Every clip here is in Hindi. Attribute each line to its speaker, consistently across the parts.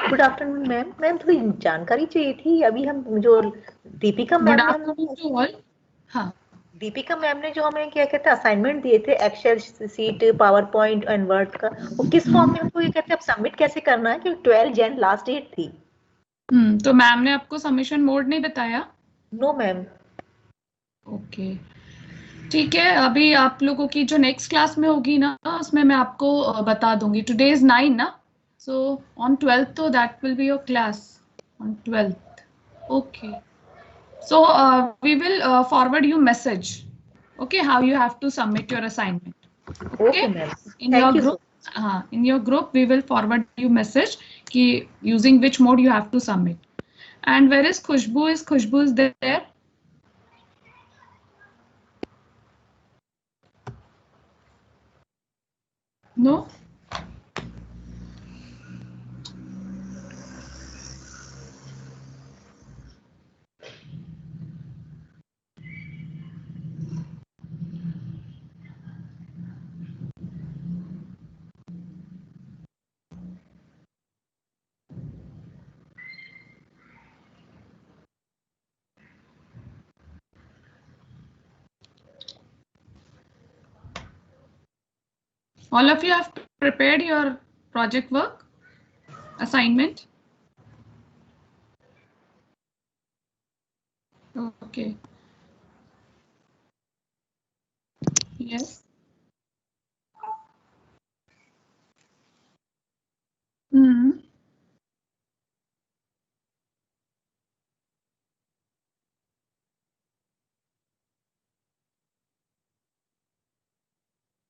Speaker 1: Good afternoon ma'am. मैम थोड़ी जानकारी चाहिए थी। अभी हम जो दीपिका
Speaker 2: गुड
Speaker 1: मैम ने
Speaker 2: आफ्टरनून टू ऑल। हाँ,
Speaker 1: दीपिका मैम ने जो हमें क्या कहते हैं असाइनमेंट दिए थे, Excel sheet, PowerPoint and Word का, वो किस फॉर्म में हमको ये कहते हैं अब सबमिट कैसे करना है? क्योंकि 12 जन लास्ट डेट थी।
Speaker 2: तो मैम ने आपको सबमिशन मोड नहीं बताया?
Speaker 1: No ma'am.
Speaker 2: ओके, ठीक है। अभी आप लोगों की जो नेक्स्ट क्लास में होगी ना, उसमें मैं आपको बता दूंगी। टुडे इज 9 ना, सो ऑन 12th तो that will be your class on 12th. Okay, so we will forward you message, okay, how you have to submit your assignment. Okay,
Speaker 1: okay ma'am,
Speaker 2: in your
Speaker 1: thank you so
Speaker 2: group, in your group we will forward you message ki using which mode you have to submit. And where is Khushbu? Is Khushbu is there? No. All of you have prepared your project work assignment? Okay. Yes.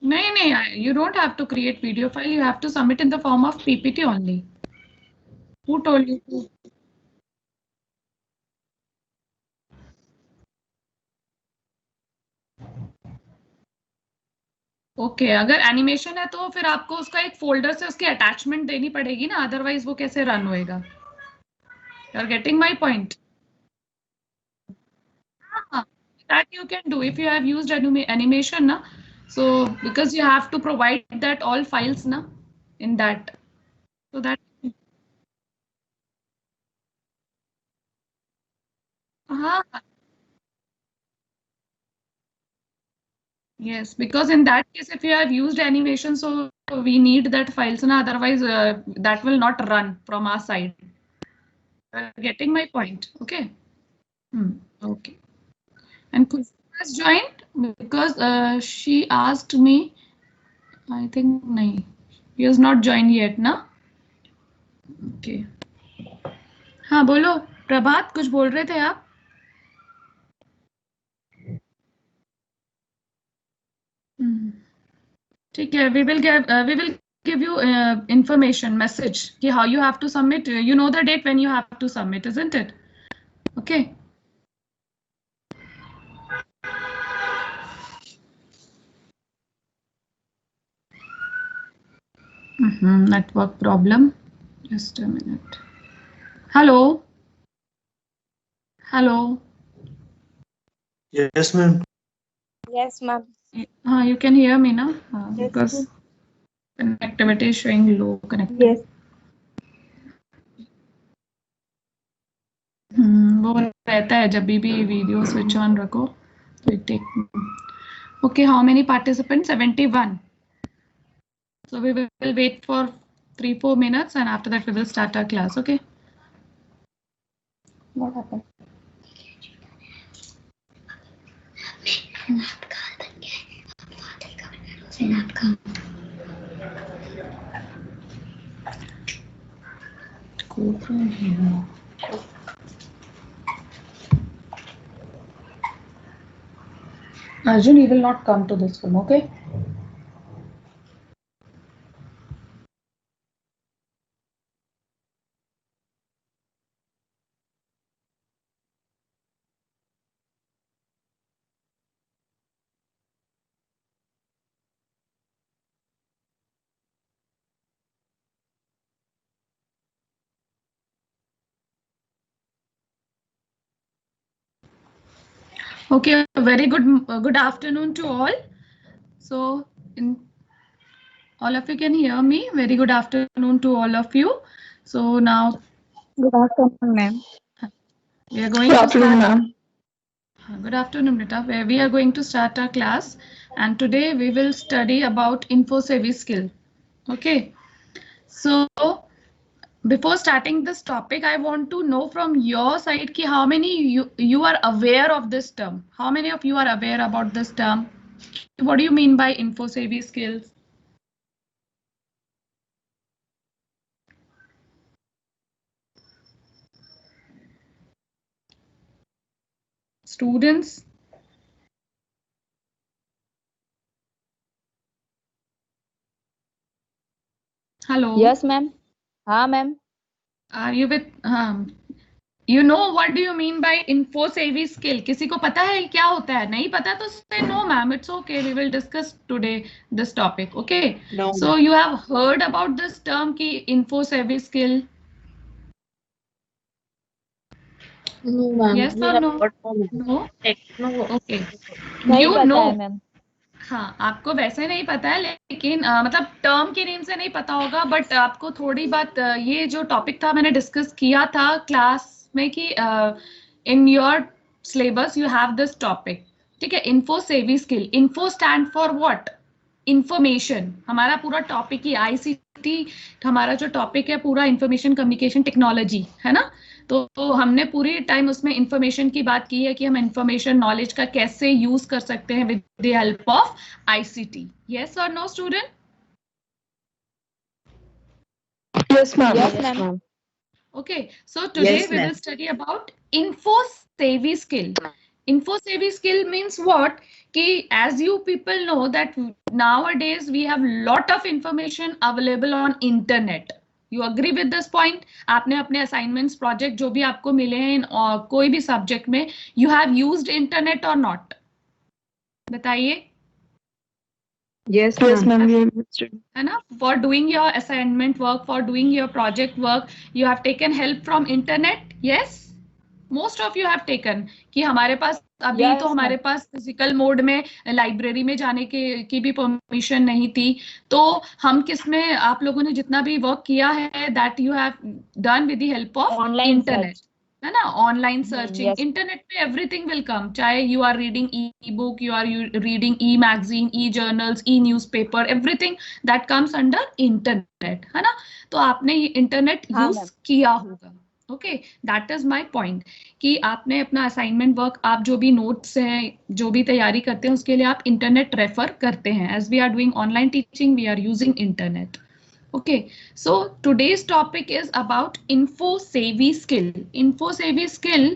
Speaker 2: नहीं, you don't have to create video file. You have to submit in the form of PPT only. Who told you to? Okay, अगर एनिमेशन है तो फिर आपको उसका एक फोल्डर से उसकी अटैचमेंट देनी पड़ेगी ना, अदरवाइज वो कैसे रन होएगा? You are getting my point? That you can do if you have used animation na, so because you have to provide that all files na in that, so that हाँ, yes, because in that case if you have used animation, so we need that files na, otherwise that will not run from our side. Getting my point? Okay. Okay. And Khushbu has joined because she asked me. I think nahi, he has not joined yet na. Okay. हाँ बोलो प्रभात, कुछ बोल रहे थे आप? ठीक है, we will give you information message कि how you have to submit. You know the date when you have to submit, isn't it? Okay. Network problem. Just a minute. Hello. Hello.
Speaker 3: Yes, ma'am.
Speaker 4: Yes, ma'am.
Speaker 2: You can hear me now?
Speaker 4: Yes,
Speaker 2: Because connectivity is showing low connectivity.
Speaker 4: yes.
Speaker 2: वो रहता है जब भी वीडियो स्विच ऑन रखो तो it take. Okay, how many participants? 71. So we will wait for 3-4 minutes and after that we will start our class. Okay.
Speaker 4: What happened?
Speaker 2: Go from here. Arjun, he will not come to this room, okay? Okay, very good afternoon to all. So all of you can hear me. Very good afternoon to all of you. So now
Speaker 3: Good afternoon, ma'am.
Speaker 2: we are going to start. Good afternoon, Rita. We are going to start our class, and today we will study about info service skill. Okay. So before starting this topic, I want to know from your side ki how many you are aware of this term. How many of you are aware about this term? What do you mean by info service skills? Students? Hello.
Speaker 3: Yes, ma'am. हाँ, ma'am.
Speaker 2: Are you with you know what do you mean by info service skill? किसी को पता है क्या होता है? नहीं पता तो say no ma'am, it's okay, we will discuss today this topic. Okay.
Speaker 4: No.
Speaker 2: So you have heard about this term ki info service skill?
Speaker 4: No, ma'am.
Speaker 2: Yes
Speaker 4: We
Speaker 2: or
Speaker 4: have
Speaker 2: no?
Speaker 4: heard from it.
Speaker 2: No.
Speaker 4: No.
Speaker 2: Okay.
Speaker 3: नहीं
Speaker 2: You
Speaker 3: पता
Speaker 2: know.
Speaker 3: है, ma'am.
Speaker 2: हाँ, आपको वैसे नहीं पता है, लेकिन मतलब टर्म के नेम से नहीं पता होगा, बट आपको थोड़ी बात ये जो टॉपिक था मैंने डिस्कस किया था क्लास में कि in your syllabus you have this topic, ठीक है, इन्फो सेवी skill. Info stand for what? Information. हमारा पूरा टॉपिक ही आईसीटी, हमारा जो टॉपिक है पूरा इंफॉर्मेशन कम्युनिकेशन टेक्नोलॉजी है ना. तो हमने पूरी टाइम उसमें इंफॉर्मेशन की बात की है कि हम इंफॉर्मेशन नॉलेज का कैसे यूज कर सकते हैं with the help of ICT. Yes और no student?
Speaker 4: Yes, ma'am.
Speaker 3: Yes, ma'am.
Speaker 2: Okay, so today
Speaker 4: Yes,
Speaker 2: we
Speaker 4: ma'am.
Speaker 2: will study about info savvy skill. Info savvy skill means what? Ki as you people know that nowadays we have lot of information available on internet. You agree with this point? आपने अपने assignments, project जो भी आपको मिले हैं कोई भी subject में, you have used internet or not? बताइए.
Speaker 4: Yes, ma'am. We have used it.
Speaker 2: है ना? For doing your assignment work, for doing your project work, you have taken help from internet. Yes, most of you have taken. कि हमारे पास अभी
Speaker 3: Yes,
Speaker 2: तो हमारे
Speaker 3: ma'am.
Speaker 2: पास फिजिकल मोड में लाइब्रेरी में जाने की भी परमिशन नहीं थी, तो हम किसमें आप लोगों ने जितना भी वर्क किया है that you have done with the help of
Speaker 3: Online
Speaker 2: internet,
Speaker 3: search.
Speaker 2: है ना. Online searching,
Speaker 3: Yes.
Speaker 2: इंटरनेट पे एवरीथिंग विल कम, चाहे you are reading e book, you are reading e magazine, e journals, e newspaper, everything that comes under internet, है ना. तो आपने ये इंटरनेट
Speaker 3: हाँ,
Speaker 2: यूज
Speaker 3: ma'am.
Speaker 2: किया होगा. Okay, that is my point कि आपने अपना असाइनमेंट वर्क, आप जो भी नोट्स हैं, जो भी तैयारी करते हैं उसके लिए आप इंटरनेट रेफर करते हैं. As we are doing online teaching, we are using internet. Okay, so today's topic is about info savvy skill. Info savvy skill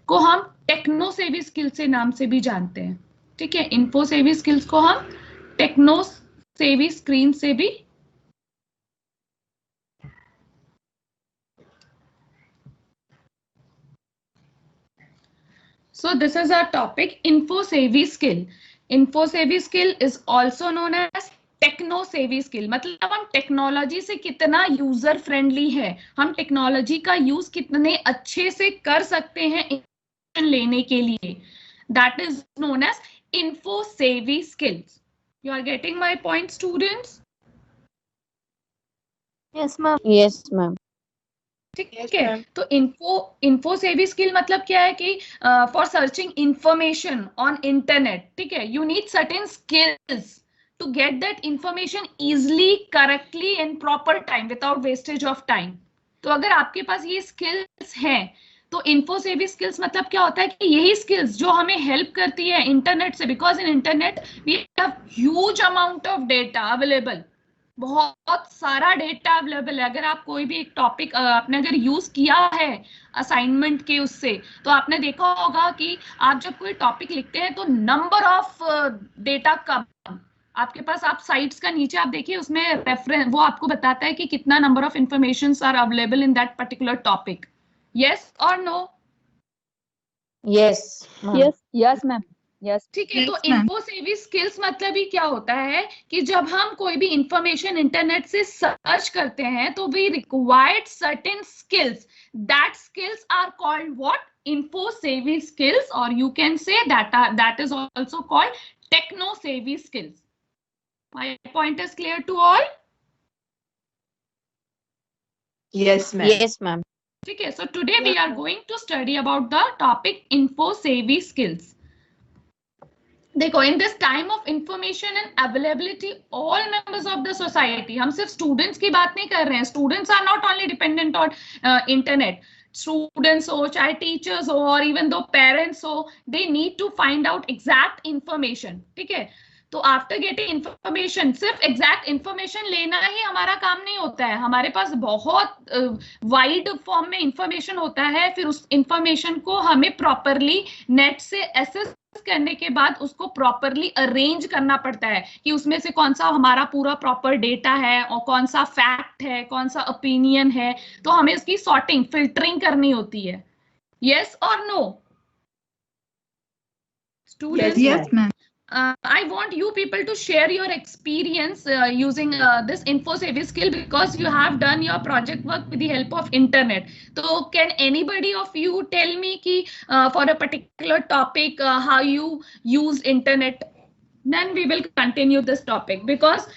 Speaker 2: को हम टेक्नो सेवी स्किल से नाम से भी जानते हैं, ठीक है. info savvy skills को हम टेक्नो सेवी स्क्रीन से भी So this is our topic, info savvy skill. Info savvy skill is also known as techno savvy skill. मतलब हम टेक्नोलॉजी से कितना यूजर फ्रेंडली है, हम टेक्नोलॉजी का यूज कितने अच्छे से कर सकते हैं इंफॉर्मेशन लेने के लिए, that is known as info savvy skills. You are getting my point, students?
Speaker 1: Yes, ma'am.
Speaker 3: Yes, ma'am.
Speaker 2: ठीक
Speaker 4: Yes,
Speaker 2: है.
Speaker 4: ma'am.
Speaker 2: तो info savvy skill मतलब क्या है कि for searching information on internet, ठीक है, you need certain skills to get that information easily, correctly and proper time without wastage of time. तो अगर आपके पास ये skills हैं तो info savvy skills मतलब क्या होता है कि यही skills जो हमें help करती है इंटरनेट से, because in internet we have huge amount of data available. बहुत सारा डेटा अवेलेबल है. अगर आप कोई भी एक टॉपिक आपने अगर यूज किया है असाइनमेंट के उससे, तो आपने देखा होगा कि आप जब कोई टॉपिक लिखते हैं तो नंबर ऑफ डेटा कम आपके पास, आप साइट्स का नीचे आप देखिए उसमें रेफरेंस वो आपको बताता है कि कितना number of informations are available in that particular topic. Yes और no?
Speaker 3: Yes. Yes. Yes, ma'am. Yes.
Speaker 2: ठीक है.
Speaker 4: Yes,
Speaker 2: तो
Speaker 4: ma'am.
Speaker 2: info savvy skills मतलब ही क्या होता है कि जब हम कोई भी इंफॉर्मेशन इंटरनेट से सर्च करते हैं तो we required certain skills. That skills are called what? Info savvy skills, or you can say that is also called techno savvy skills. My point is clear to all?
Speaker 4: Yes, ma'am.
Speaker 3: Yes, ma'am.
Speaker 2: ठीक है, so today we are going to study about the topic info savvy skills. देखो, in this time of information and availability, all members of the society, हम सिर्फ students की बात नहीं कर रहे हैं. Students are not only dependent on internet. Students हो, चाहे teachers हो, or even though parents हो, they need to find out exact information. ठीक है, तो आफ्टर गेटिंग इंफॉर्मेशन, सिर्फ एग्जैक्ट इंफॉर्मेशन लेना ही हमारा काम नहीं होता है. हमारे पास बहुत वाइड फॉर्म में इंफॉर्मेशन होता है. फिर उस इंफॉर्मेशन को हमें प्रॉपरली नेट से एसेस करने के बाद उसको प्रॉपरली अरेंज करना पड़ता है कि उसमें से कौन सा हमारा पूरा प्रॉपर डेटा है और कौन सा फैक्ट है, कौन सा ओपिनियन है. तो हमें इसकी सॉर्टिंग, फिल्टरिंग करनी होती है. यस और no students?
Speaker 4: Yes, ma'am.
Speaker 2: I want you people to share your experience using this info savvy skill, because you have done your project work with the help of internet. So can anybody of you tell me ki, for a particular topic how you use internet? Then we will continue this topic, because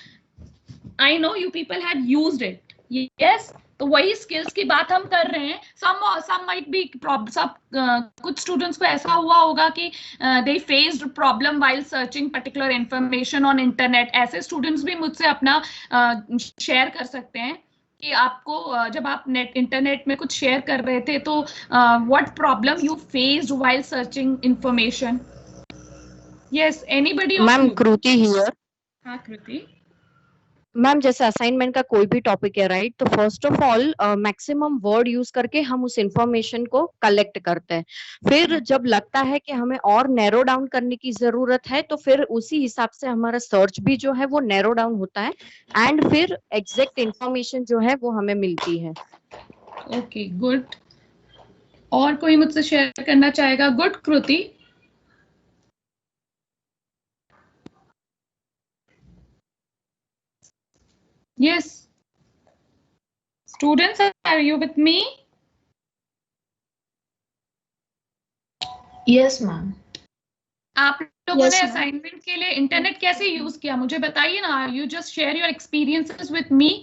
Speaker 2: I know you people had used it. Yes, तो वही स्किल्स की बात हम कर रहे हैं. some might be कुछ स्टूडेंट्स को ऐसा हुआ होगा कि they faced problem while searching particular information on internet. ऐसे स्टूडेंट्स भी मुझसे अपना शेयर कर सकते हैं कि आपको जब आप इंटरनेट में कुछ शेयर कर रहे थे तो what problem you faced while searching information. Yes, anybody?
Speaker 5: Ma'am Kriti here.
Speaker 2: हाँ कृति.
Speaker 5: मैम जैसे असाइनमेंट का कोई भी टॉपिक है, राइट, तो first of all maximum word use करके हम उस इंफॉर्मेशन को कलेक्ट करते हैं. फिर जब लगता है कि हमें और नैरो डाउन करने की जरूरत है तो फिर उसी हिसाब से हमारा सर्च भी जो है वो नैरो डाउन होता है एंड फिर एग्जैक्ट इंफॉर्मेशन जो है वो हमें मिलती है.
Speaker 2: Okay, good. और कोई मुझसे शेयर करना चाहेगा? Good Kriti. Yes. Students, are you with me?
Speaker 1: Yes, ma'am.
Speaker 2: आप लोगों ने असाइनमेंट के लिए इंटरनेट कैसे यूज किया मुझे बताइए ना. You just share your experiences with me.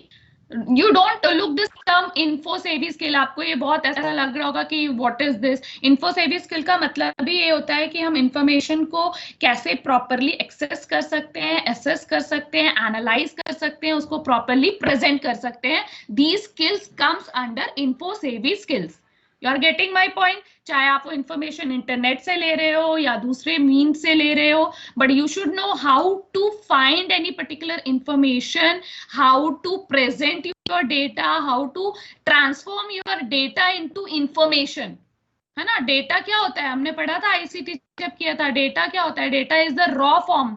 Speaker 2: You don't look this term info savvy skill. आपको ये बहुत ऐसा लग रहा होगा कि what is this? Info savvy skill का मतलब भी ये होता है कि हम इंफॉर्मेशन को कैसे प्रॉपरली एक्सेस कर सकते हैं, एसेस कर सकते हैं, एनालाइज कर सकते हैं, उसको प्रॉपरली प्रेजेंट कर सकते हैं. These skills comes under info savvy skills. You are getting my point? चाहे आप वो इंफॉर्मेशन इंटरनेट से ले रहे हो या दूसरे मीन से ले रहे हो, but you should know how to find any particular information, how to present your data, how to transform your data into information. है ना? डेटा क्या होता है? हमने पढ़ा था आईसीटी जब किया था. डेटा क्या होता है? Data is the raw form.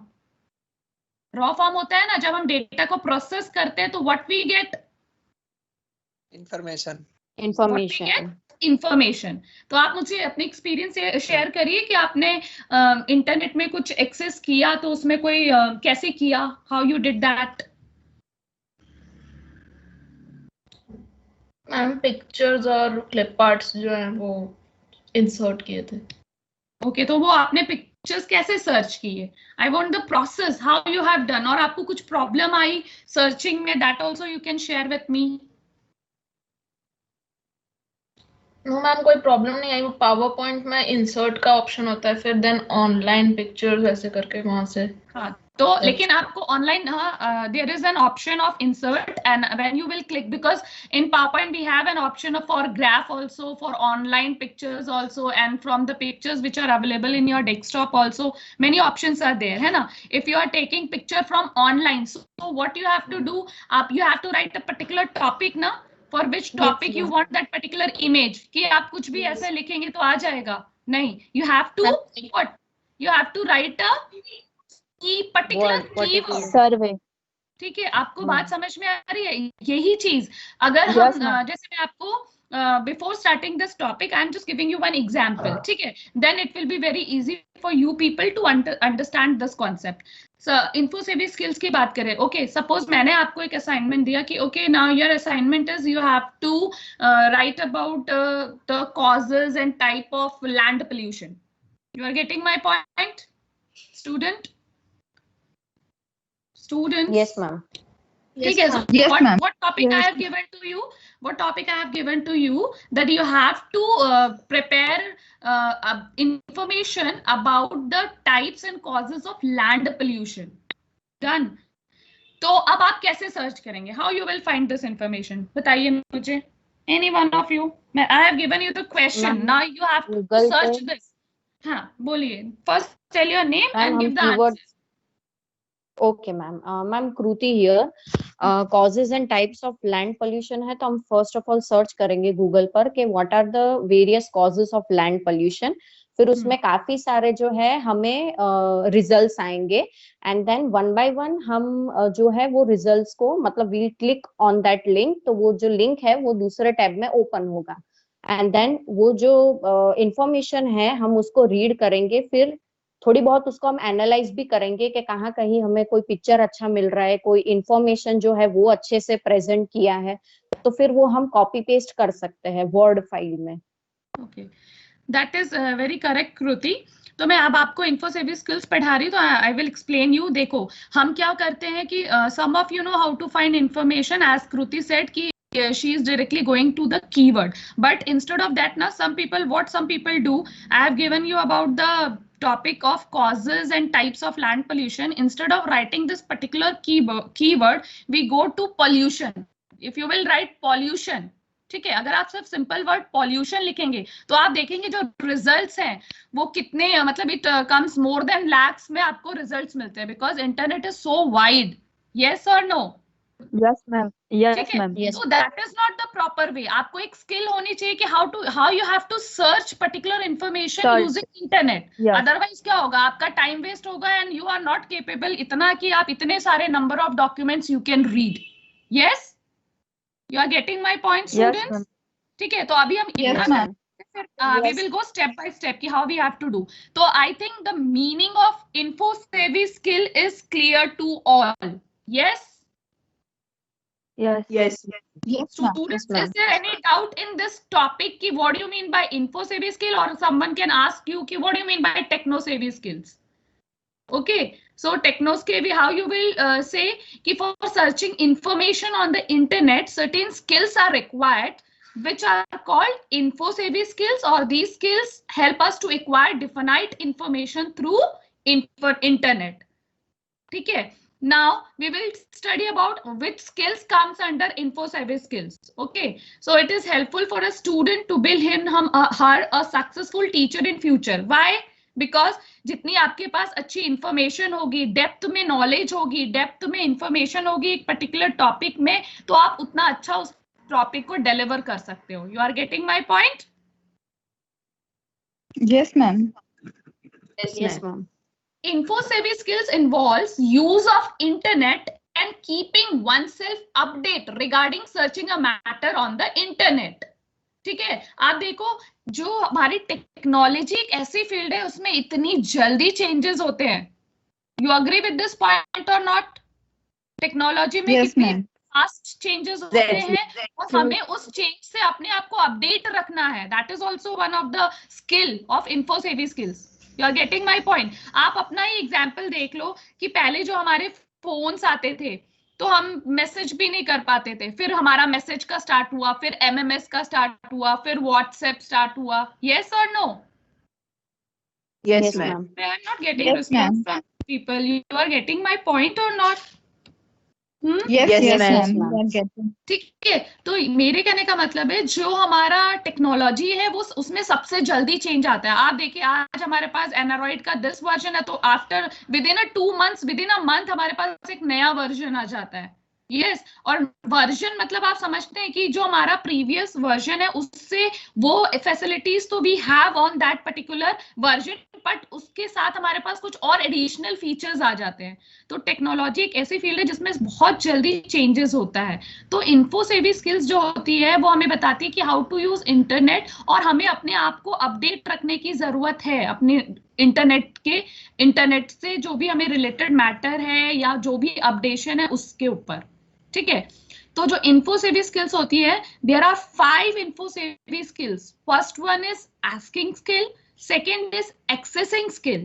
Speaker 2: Raw form होता है ना, जब हम डेटा को प्रोसेस करते हैं तो व्हाट वी गेट?
Speaker 5: इंफॉर्मेशन.
Speaker 2: तो आप मुझे अपनी एक्सपीरियंस शेयर करिए कि आपने इंटरनेट में कुछ एक्सेस किया तो उसमें कोई कैसे किया, how you did that.
Speaker 1: Ma'am pictures और क्लिप आर्ट्स जो हैं वो इंसर्ट किए थे.
Speaker 2: ओके, तो वो आपने पिक्चर्स कैसे सर्च किए? I want the process, how you have done. और आपको कुछ प्रॉब्लम आई सर्चिंग में, that also you can share with me.
Speaker 1: No ma'am, कोई प्रॉब्लम नहीं आई. वो पावर पॉइंट में इंसर्ट का ऑप्शन होता है, फिर देन ऑनलाइन पिक्चर्स ऐसे करके वहां से.
Speaker 2: हाँ, तो लेकिन आपको online there is an option of insert and when you will click, because in PowerPoint we have an option for graph also, for online pictures also, and from the pictures which are available in your desktop also many options are there. है ना? If you are taking picture from online, so what you have to do, आप you have to write a particular topic ना, for which topic you want that particular image. कि आप कुछ भी ऐसे लिखेंगे तो आ जाएगा? नहीं, you have to what? You have to write a particular keyword.
Speaker 3: Survey.
Speaker 2: ठीक है, आपको बात समझ में आ रही है? यही चीज अगर हम जैसे मैं आपको before starting this topic I am just giving you one example. ठीक है, then it will be very easy for you people to understand this concept. So info savvy skills की बात करें. Okay, suppose मैंने आपको एक assignment दिया कि okay, now your assignment is you have to write about the causes and type of land pollution. You are getting my point, student?
Speaker 3: Yes, ma'am.
Speaker 2: ठीक है, so
Speaker 4: Yes, ma'am.
Speaker 2: what topic I
Speaker 4: Yes.
Speaker 2: have given to you? What topic I have given to you that you have to prepare information about the types and causes of land pollution. Done. तो अब आप कैसे सर्च करेंगे? How you will find this information? बताइए मुझे. Any one of you? I have given you the question.
Speaker 3: Ma'am,
Speaker 2: Now you have to
Speaker 3: Google
Speaker 2: search
Speaker 3: पे
Speaker 2: this. हाँ, बोलिए. First tell your name
Speaker 3: ma'am
Speaker 2: and
Speaker 3: हम
Speaker 2: give the
Speaker 3: keyword
Speaker 2: answers.
Speaker 3: Okay ma'am ma'am Kriti here causes and types of land pollution है तो हम फर्स्ट ऑफ ऑल सर्च करेंगे गूगल पर कि what are the various causes of land pollution फिर उसमें काफी सारे जो है हमें रिजल्ट्स आएंगे and then one by one हम जो है वो रिजल्ट्स को मतलब will click on that link तो वो जो लिंक है वो दूसरे टैब में ओपन होगा एंड देन वो जो इंफॉर्मेशन है हम उसको रीड करेंगे फिर थोड़ी बहुत उसको हम एनालाइज भी करेंगे कि कहाँ कहीं हमें कोई पिक्चर अच्छा मिल रहा है कोई इंफॉर्मेशन जो है वो अच्छे से प्रेजेंट किया है तो फिर वो हम कॉपी पेस्ट कर सकते हैं वर्ड फाइल में.
Speaker 2: Okay, that is very correct, कृति. तो मैं अब आपको इन्फोसेवी स्किल्स पढ़ा रही हूँ तो आई विल एक्सप्लेन यू. देखो हम क्या करते हैं कि some of you know how to find information as Kriti said कि she is directly going to the keyword, but instead of that now some people do, I have given you about the topic of causes and types of land pollution. Instead of writing this particular keyword we go to pollution. If you will write pollution, ठीक है, अगर आप सिर्फ सिंपल वर्ड पॉल्यूशन लिखेंगे तो आप देखेंगे जो रिजल्ट्स हैं वो कितने मतलब it comes more than lakhs में आपको रिजल्ट्स मिलते हैं because internet is so wide. Yes और no?
Speaker 3: Yes ma'am. Yes ma'am.
Speaker 2: So that is not the proper way. आपको एक स्किल होनी चाहिए कि how you have to search particular information using internet. Otherwise क्या होगा? आपका टाइम वेस्ट होगा and you are not capable इतना कि आप इतने सारे number of documents you can read. Yes? You are getting my point, students? ठीक है, तो अभी हम we will go step by step कि how we have to do. So I think the meaning of info-savvy skill is clear to all. Yes?
Speaker 4: Yes.
Speaker 2: Students, is there any doubt in this topic ki what do you mean by info-savvy skill, or someone can ask you ki what do you mean by techno-savvy skills? Okay, so techno-savvy, how you will say ki for searching information on the internet certain skills are required which are called info-savvy skills, or these skills help us to acquire definite information through internet. ठीक है. Now we will study about which skills comes under info-savvy skills. Okay, so it is helpful for a student to build her a successful teacher in future. Why? Because जितनी आपके पास अच्छी इंफॉर्मेशन होगी, डेप्थ में नॉलेज होगी, डेप्थ में इंफॉर्मेशन होगी एक पर्टिकुलर टॉपिक में, तो आप उतना अच्छा उस टॉपिक को डिलीवर कर सकते हो. You are getting my point?
Speaker 4: Yes, ma'am.
Speaker 3: Yes ma'am.
Speaker 2: Info-savvy skills involves use of internet and keeping oneself update regarding searching a matter on the internet. ठीक है, आप देखो जो हमारी टेक्नोलॉजी एक ऐसी फील्ड है उसमें इतनी जल्दी चेंजेस होते हैं. You agree with this point और नॉट? टेक्नोलॉजी में कितने फास्ट चेंजेस होते हैं और हमें उस चेंज से अपने आप को अपडेट रखना है. That is also one of the skill of info-savvy skills. You are getting my point? आप अपना ही एग्जाम्पल देख लो कि पहले जो हमारे फोन्स आते थे तो हम मैसेज भी नहीं कर पाते थे, फिर हमारा मैसेज का स्टार्ट हुआ, फिर MMS का स्टार्ट हुआ, फिर व्हाट्सएप स्टार्ट हुआ. यस और no?
Speaker 4: Yes, ma'am.
Speaker 2: I am not getting response from people. You are getting my point or not?
Speaker 4: Yes,
Speaker 3: ma'am.
Speaker 2: ठीक है, तो मेरे कहने का मतलब है जो हमारा टेक्नोलॉजी है वो उसमें सबसे जल्दी चेंज आता है. आप देखिए आज हमारे पास एंड्रॉइड का 10 वर्जन है तो after with in a month हमारे पास एक नया वर्जन आ जाता है. यस, और वर्जन मतलब आप समझते हैं कि जो हमारा प्रीवियस वर्जन है उससे वो फैसिलिटीज तो we have on that particular version, but उसके साथ हमारे पास कुछ और एडिशनल फीचर्स आ जाते हैं. तो टेक्नोलॉजी एक ऐसी फील्ड है जिसमें बहुत जल्दी चेंजेस होता है. तो info-savvy skills जो होती है वो हमें बताती है कि हाउ टू यूज इंटरनेट, और हमें अपने आप को अपडेट रखने की जरूरत है अपने इंटरनेट से जो भी हमें रिलेटेड मैटर है या जो भी अपडेशन है उसके ऊपर. ठीक है, तो जो info-savvy skills होती है, there are 5 info-savvy skills. First one is asking skill, second is accessing skill,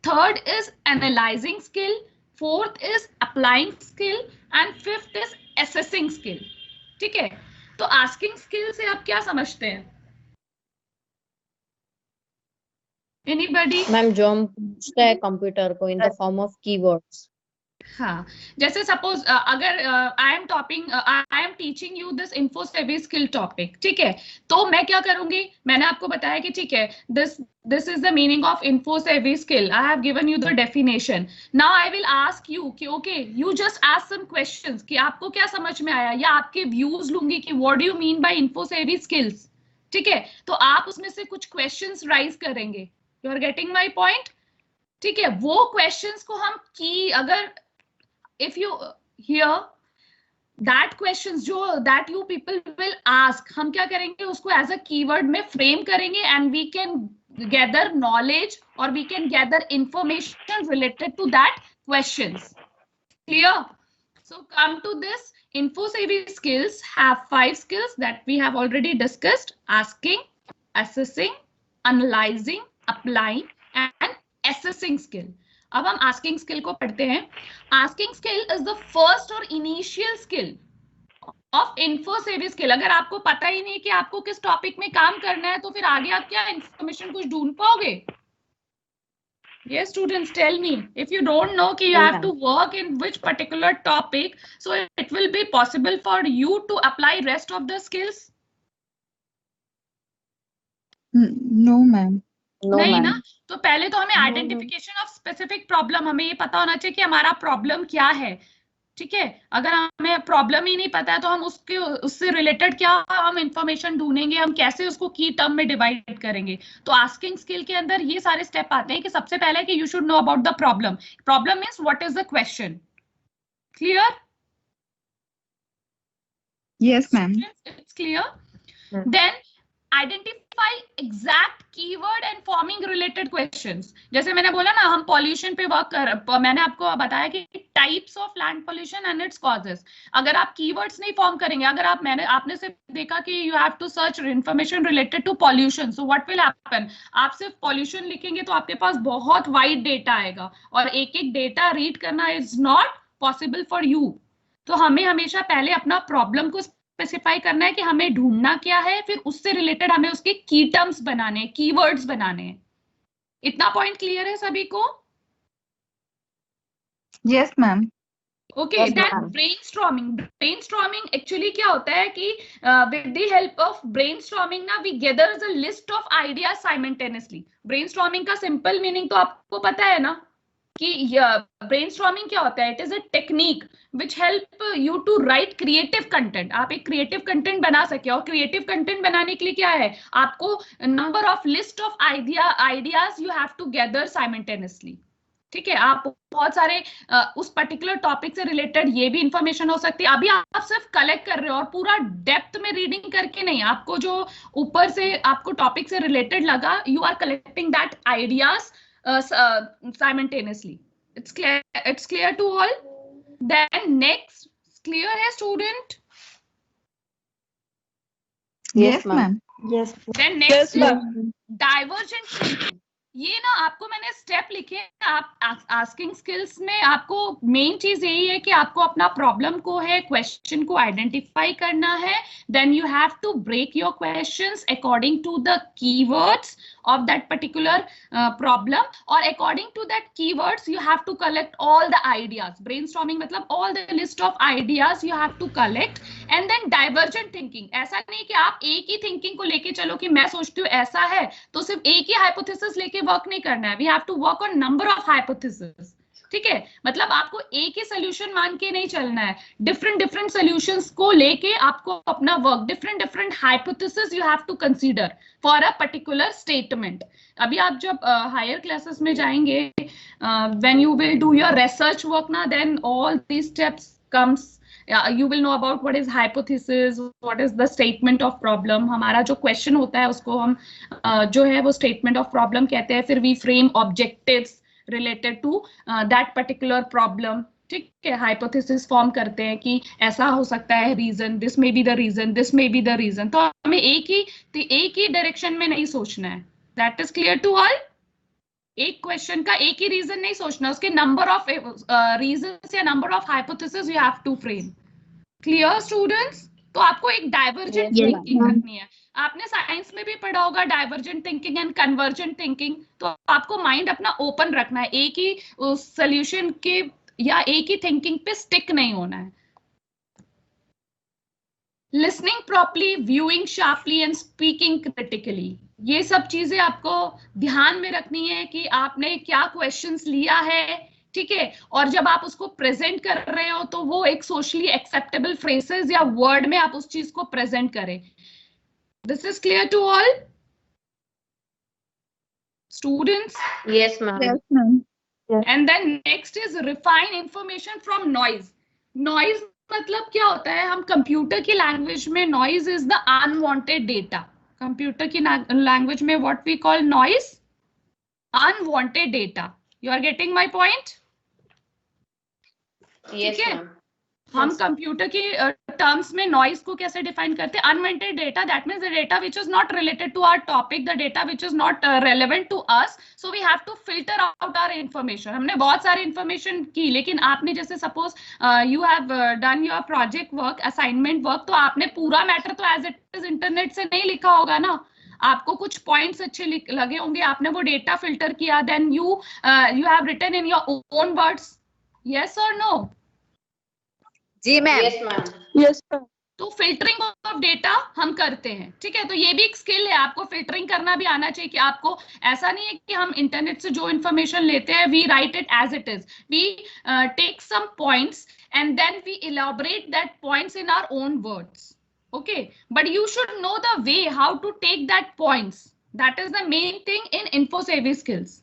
Speaker 2: third is analyzing skill, fourth is applying skill, and fifth is assessing skill. ठीक है, तो आस्किंग स्किल से आप क्या समझते हैं? एनीबॉडी?
Speaker 3: मैम जो हम पूछते हैं कंप्यूटर को in the form of keywords.
Speaker 2: हाँ, जैसे सपोज अगर I am teaching you this info service skill topic, ठीक है, तो मैं क्या करूंगी, मैंने आपको बताया कि ठीक है this is the meaning of info service skill, I have given you the definition, now I will ask you कि okay you just ask some questions कि आपको क्या समझ में आया, या आपके व्यूज लूंगी कि what do you mean by info service skills. ठीक है, तो आप उसमें से कुछ क्वेश्चंस राइज करेंगे, you are getting my point. ठीक है, वो क्वेश्चंस को हम की अगर if you hear that questions जो that you people will ask, हम क्या करेंगे उसको as a keyword में frame करेंगे and we can gather knowledge or we can gather information related to that questions. Clear? So come to this info savvy skills have 5 skills that we have already discussed: asking, assessing, analyzing, applying and assessing skill. अब हम आस्किंग स्किल को पढ़ते हैं। Asking skill is the first और initial skill of info service skill. अगर आपको पता ही नहीं कि आपको किस टॉपिक में काम करना है तो फिर आगे आप क्या इंफॉर्मेशन कुछ ढूंढ पाओगे? Yes, students, tell me. If you don't know कि you have to work in which particular topic, so it will be possible for you to apply rest of the skills.
Speaker 4: No, ma'am.
Speaker 2: नहीं ना, तो पहले तो हमें आइडेंटिफिकेशन ऑफ स्पेसिफिक प्रॉब्लम, हमें ये पता होना चाहिए कि हमारा प्रॉब्लम क्या है। ठीक है, अगर हमें प्रॉब्लम ही नहीं पता है तो हम उससे रिलेटेड क्या हम इंफॉर्मेशन ढूंढेंगे, हम कैसे उसको की टर्म में डिवाइड करेंगे। तो आस्किंग स्किल के अंदर ये सारे स्टेप आते हैं कि सबसे पहले कि you should know about the problem. Problem means what is the question. Clear?
Speaker 4: Yes, ma'am.
Speaker 2: It's clear. Then identify exact keyword and forming related questions. जैसे मैंने बोला ना, हम पॉल्यूशन पे वर्क कर, मैंने आपको बताया कि types of land pollution and it's causes. अगर आप कीवर्ड्स नहीं फॉर्म करेंगे, अगर आपने सिर्फ देखा कि you have to search information related to pollution, so what will happen, आप सिर्फ पॉल्यूशन लिखेंगे तो आपके पास बहुत वाइड डेटा आएगा और एक एक डेटा रीड करना is not possible for you. तो हमें हमेशा पहले अपना प्रॉब्लम को स्पेसिफाई करना है कि हमें ढूंढना क्या है, फिर उससे रिलेटेड हमें उसके की टर्म्स बनाने, कीवर्ड्स बनाने हैं। इतना पॉइंट क्लियर है सभी को?
Speaker 4: Yes, ma'am.
Speaker 2: Okay, then brainstorming actually क्या होता है कि with the help of brainstorming ना we gather a list of ideas simultaneously. Brainstorming का सिंपल मीनिंग तो आपको पता है ना कि ब्रेनस्टॉर्मिंग क्या होता है? It is a technique which help you to write creative content. आप एक क्रिएटिव कंटेंट बना सके, और क्रिएटिव कंटेंट बनाने के लिए क्या है, आपको number of list of ideas you have to gather simultaneously. ठीक है, आप बहुत सारे उस पर्टिकुलर टॉपिक से रिलेटेड ये भी इंफॉर्मेशन हो सकती है। अभी आप सिर्फ कलेक्ट कर रहे हो और पूरा डेप्थ में रीडिंग करके नहीं, आपको जो ऊपर से आपको टॉपिक से रिलेटेड लगा, you are collecting that ideas simultaneously. It's clear to all. Then next, clear hai student?
Speaker 4: Yes, ma'am.
Speaker 1: Yes.
Speaker 2: Then next,
Speaker 4: Yes,
Speaker 2: divergent thinking. ये ना आपको मैंने स्टेप लिखे हैं। आप आस्किंग स्किल्स में आपको मेन चीज यही है कि आपको अपना प्रॉब्लम को है, क्वेश्चन को आइडेंटिफाई करना है। Then you have to break your questions according to the keywords of that particular problem, or according to that keywords you have to collect all the ideas. Brainstorming मतलब all the list of ideas you have to collect. And then divergent thinking, ऐसा नहीं कि आप एक ही थिंकिंग को लेके चलो कि मैं सोचती हूँ ऐसा है तो सिर्फ एक ही हाइपोथेसिस लेके वर्क नहीं करना है। We have to work on number of hypotheses. ठीक है, मतलब आपको एक ही सोल्यूशन मान के नहीं चलना है, डिफरेंट सोल्यूशंस को लेके आपको अपना work, different hypothesis you have to consider for a particular statement. अभी आप जब हायर क्लासेस में जाएंगे, when you will do your research work ना, then all these steps comes, you will know about what is hypothesis, what is the statement of problem. हमारा जो क्वेश्चन होता है उसको हम जो है वो स्टेटमेंट ऑफ प्रॉब्लम कहते हैं। फिर we frame objectives related to that particular problem. ठीक है, हाइपोथेसिस फॉर्म करते हैं कि ऐसा हो सकता है reason, this may be the reason, this may be the reason. तो हमें एक ही डायरेक्शन में नहीं सोचना है। That is clear to all? एक क्वेश्चन का एक ही रीजन नहीं सोचना, उसके नंबर ऑफ रीजंस या number of hypothesis you have to frame. Clear students? तो आपको एक डाइवर्जेंट
Speaker 3: Yes,
Speaker 2: थिंकिंग
Speaker 4: ma'am.
Speaker 2: रखनी है। आपने साइंस में भी पढ़ा होगा divergent thinking and convergent thinking. तो आपको माइंड अपना ओपन रखना है, एक ही सोल्यूशन के या एक ही थिंकिंग पे स्टिक नहीं होना है। Listening properly, viewing sharply and speaking critically, ये सब चीजें आपको ध्यान में रखनी है कि आपने क्या क्वेश्चंस लिया है, ठीक है। और जब आप उसको प्रेजेंट कर रहे हो तो वो एक सोशली एक्सेप्टेबल फ्रेजेस या वर्ड में आप उस चीज को प्रेजेंट करें। This is clear to all students?
Speaker 3: yes, ma'am.
Speaker 4: Yes, ma'am.
Speaker 2: And then next is refine information from noise. Noise मतलब क्या होता है? हम कंप्यूटर की लैंग्वेज में noise is the unwanted data. Computer की लैंग्वेज में what we call noise, unwanted data. You are getting my point?
Speaker 3: Yes,
Speaker 2: ठीक है।
Speaker 3: ma'am.
Speaker 2: हम कंप्यूटर की टर्म्स में नॉइज को कैसे डिफाइन करते हैं? Unwanted data, that means the data which is not related to our topic, the data which is not relevant to us, so we have to filter out our information. हमने बहुत सारी इंफॉर्मेशन की, लेकिन आपने जैसे suppose you have done your project work, assignment work, तो आपने पूरा मैटर तो एज इट इज इंटरनेट से नहीं लिखा होगा ना, आपको कुछ पॉइंट्स अच्छे लगे होंगे, आपने वो डेटा फिल्टर किया, then you have written in your own words. Yes और नो?
Speaker 5: जी ma'am.
Speaker 3: Yes, ma'am.
Speaker 4: Yes, ma'am.
Speaker 2: तो फिल्टरिंग ऑफ डेटा हम करते हैं, ठीक है। तो ये भी एक स्किल है, आपको फिल्टरिंग करना भी आना चाहिए कि आपको ऐसा नहीं है कि हम इंटरनेट से जो इंफॉर्मेशन लेते हैं we write it as it is, we take some points and then we elaborate that points in our own words, okay, but you should know the way how to take that points. That is the main thing in info savvy skills,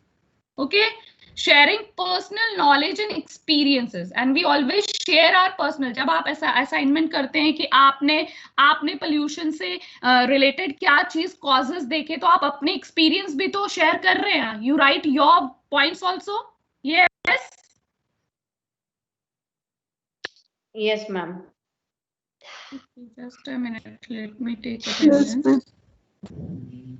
Speaker 2: okay. Sharing personal knowledge and experiences, and we always share our personal, जब आप ऐसा असाइनमेंट करते हैं कि आपने पोल्यूशन से रिलेटेड क्या चीज कॉजेस देखे, तो आप अपने एक्सपीरियंस भी तो शेयर कर रहे हैं, you right your points also. Yes
Speaker 3: Yes, ma'am.
Speaker 2: just a minute, let me take
Speaker 4: Yes,
Speaker 2: attendance.
Speaker 4: ma'am.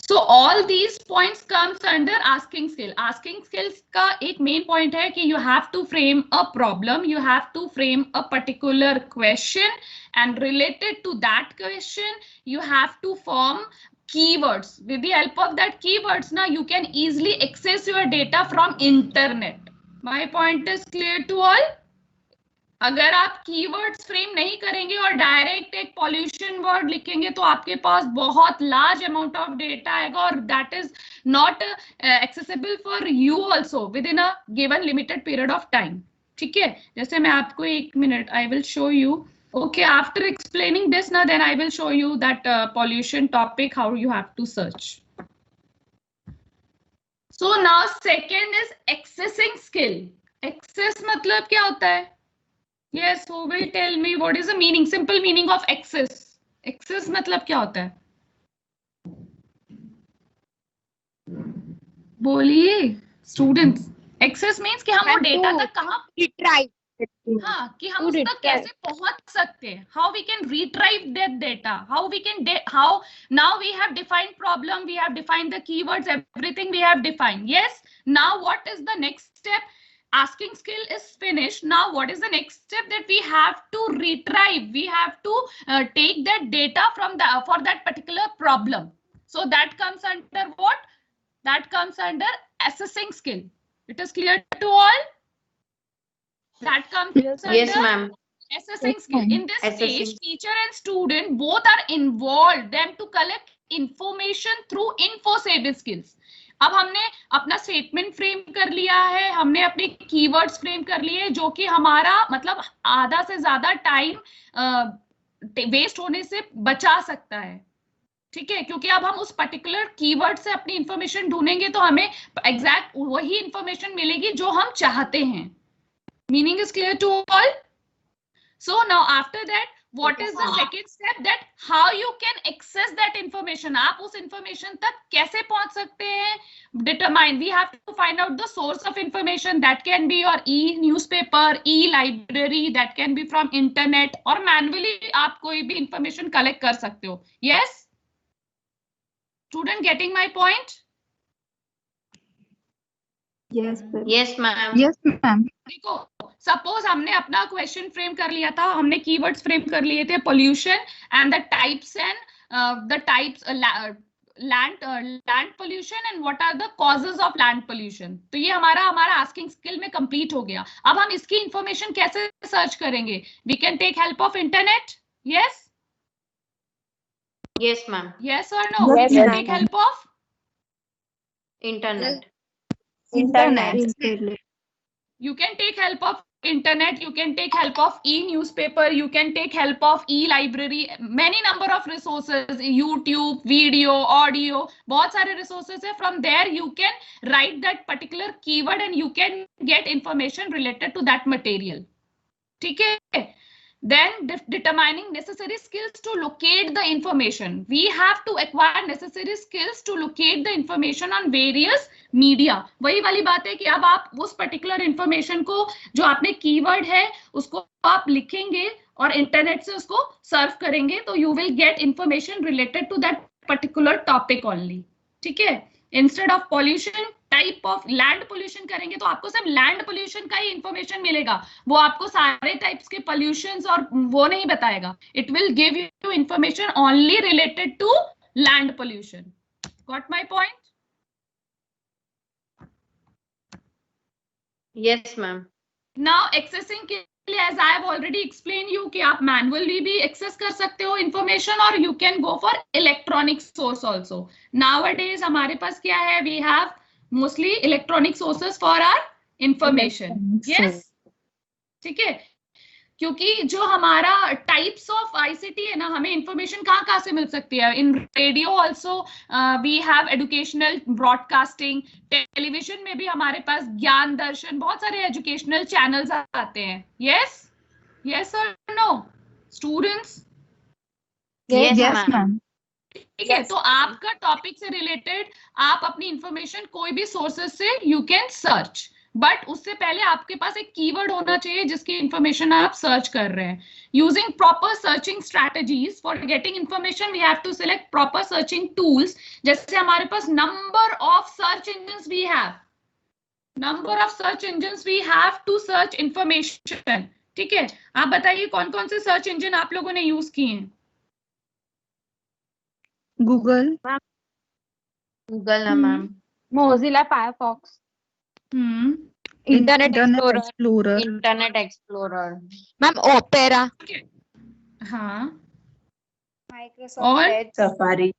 Speaker 2: So all these points comes under asking skill. Asking skills का एक main point है कि you have to frame a problem, you have to frame a particular question, and related to that question, you have to form keywords. With the help of that keywords, now you can easily access your data from internet. My point is clear to all? अगर आप कीवर्ड्स फ्रेम नहीं करेंगे और डायरेक्ट एक पॉल्यूशन वर्ड लिखेंगे तो आपके पास बहुत लार्ज अमाउंट ऑफ डेटा आएगा और that is not accessible for you also with in a given limited period of time, ठीक है। जैसे मैं आपको एक minute, I will show you, okay, after explaining this now then I will show you that pollution topic, how you have to search. So now second is accessing skill. Access मतलब क्या होता है? Yes, who will tell me what is the meaning, simple meaning of access? Access मतलब क्या होता है? बोलिए स्टूडेंट्स। एक्सेस मींस कि हम वो डेटा तक कहाँ, हाँ, कि हम उस तक कैसे पहुंच सकते हैं, how we can retrieve that data, how we can, how now we have defined problem, we have defined the keywords, everything we have defined. Yes, now what is the next step? Asking skill is finished. Now what is the next step? That we have to retrieve, we have to take that data from the for that particular problem. So that comes under what? That comes under assessing skill. It is clear to all? That comes under
Speaker 3: Yes, ma'am.
Speaker 2: assessing skill. In this
Speaker 3: Assessing.
Speaker 2: stage, teacher and student both are involved them to collect information through info savvy skills. अब हमने अपना स्टेटमेंट फ्रेम कर लिया है, हमने अपने कीवर्ड्स फ्रेम कर लिए, जो कि हमारा मतलब आधा से ज्यादा टाइम वेस्ट होने से बचा सकता है, ठीक है। क्योंकि अब हम उस पर्टिकुलर कीवर्ड से अपनी इंफॉर्मेशन ढूंढेंगे तो हमें एग्जैक्ट वही इंफॉर्मेशन मिलेगी जो हम चाहते हैं। Meaning is clear to all? So now after that what is the second step, that how you can access that information, आप उस information तक कैसे पहुंच सकते हैं, determine, we have to find out the source of information, that can be your e-newspaper, e-library, that can be from internet, और manually आप कोई भी information collect कर सकते हो. Yes? Student getting my point?
Speaker 4: Yes, sir.
Speaker 3: Yes, ma'am.
Speaker 4: Yes, ma'am.
Speaker 2: देखो, सपोज हमने अपना क्वेश्चन फ्रेम कर लिया था, हमने कीवर्ड्स फ्रेम कर लिए थे, pollution and the types land pollution and what are the causes of land pollution. तो ये हमारा आस्किंग स्किल में कंप्लीट हो गया. अब हम इसकी इंफॉर्मेशन कैसे सर्च करेंगे? We can take help of internet. Yes
Speaker 3: Yes, ma'am.
Speaker 2: Yes और no?
Speaker 3: Yes,
Speaker 2: we
Speaker 3: ma'am.
Speaker 2: Take help of
Speaker 3: Internet.
Speaker 4: Internet.
Speaker 2: You can take help of internet, you can take help of e-newspaper, you can take help of e-library, many number of resources, YouTube, video, audio, बहुत सारे resources है. From there you can write that particular keyword and you can get information related to that material. ठीक है? Then determining necessary skills to locate the information. We have to acquire necessary skills to locate the information on various media. वही वाली बात है कि अब आप उस particular information को, जो आपने keyword है, उसको आप लिखेंगे और इंटरनेट से उसको सर्व करेंगे, तो you will get information related to that particular topic only. ठीक है? Instead of pollution, type of land pollution करेंगे तो आपको सिर्फ लैंड पोल्यूशन का ही इंफॉर्मेशन मिलेगा, वो आपको सारे टाइप्स के पोल्यूशंस और वो नहीं बताएगा. It will give you information only related to land pollution. Got my point?
Speaker 3: Yes, ma'am.
Speaker 2: Now accessing के लिए, as I have already explained you, कि आप मैनुअली भी एक्सेस कर सकते हो इंफॉर्मेशन और you can go for electronic source also. Nowadays हमारे पास क्या है? We have mostly electronic sources for our information. Yes, ठीक है? क्योंकि जो हमारा टाइप्स ऑफ आईसीटी है ना, हमें इंफॉर्मेशन कहाँ से मिल सकती है? In radio also we have educational broadcasting, television में भी हमारे पास ज्ञान दर्शन, बहुत सारे एजुकेशनल चैनल्स आते हैं. यस यस और नो स्टूडेंट्स?
Speaker 4: Yes, ma'am.
Speaker 2: ठीक है, तो आपका टॉपिक से रिलेटेड आप अपनी इंफॉर्मेशन कोई भी सोर्सेस से यू कैन सर्च, बट उससे पहले आपके पास एक कीवर्ड होना चाहिए जिसकी इंफॉर्मेशन आप सर्च कर रहे हैं. Using proper searching strategies for getting information, we have to select proper searching tools. जैसे हमारे पास number of search engines we have, number of search engines we have to search information. ठीक है, आप बताइए कौन कौन से सर्च इंजन आप लोगों ने यूज किए हैं?
Speaker 4: Google.
Speaker 3: Google, ma'am.
Speaker 5: Mozilla Firefox,
Speaker 4: Internet Explorer.
Speaker 3: Internet Explorer.
Speaker 5: Ma'am Opera,
Speaker 2: हाँ,
Speaker 6: Microsoft
Speaker 2: और?
Speaker 6: Edge, Safari.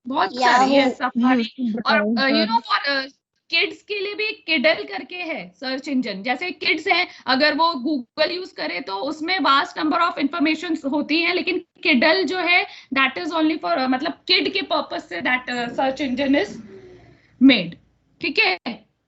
Speaker 2: बहुत सारी है. सफारी, और
Speaker 4: browser.
Speaker 2: You know for kids के लिए भी किडल करके है सर्च इंजन. जैसे किड्स हैं, अगर वो गूगल यूज करे तो उसमें वास्ट नंबर ऑफ इंफॉर्मेशन होती है, लेकिन किडल जो है दैट इज ओनली फॉर, मतलब किड के पर्पस से that search engine is made. ठीक है,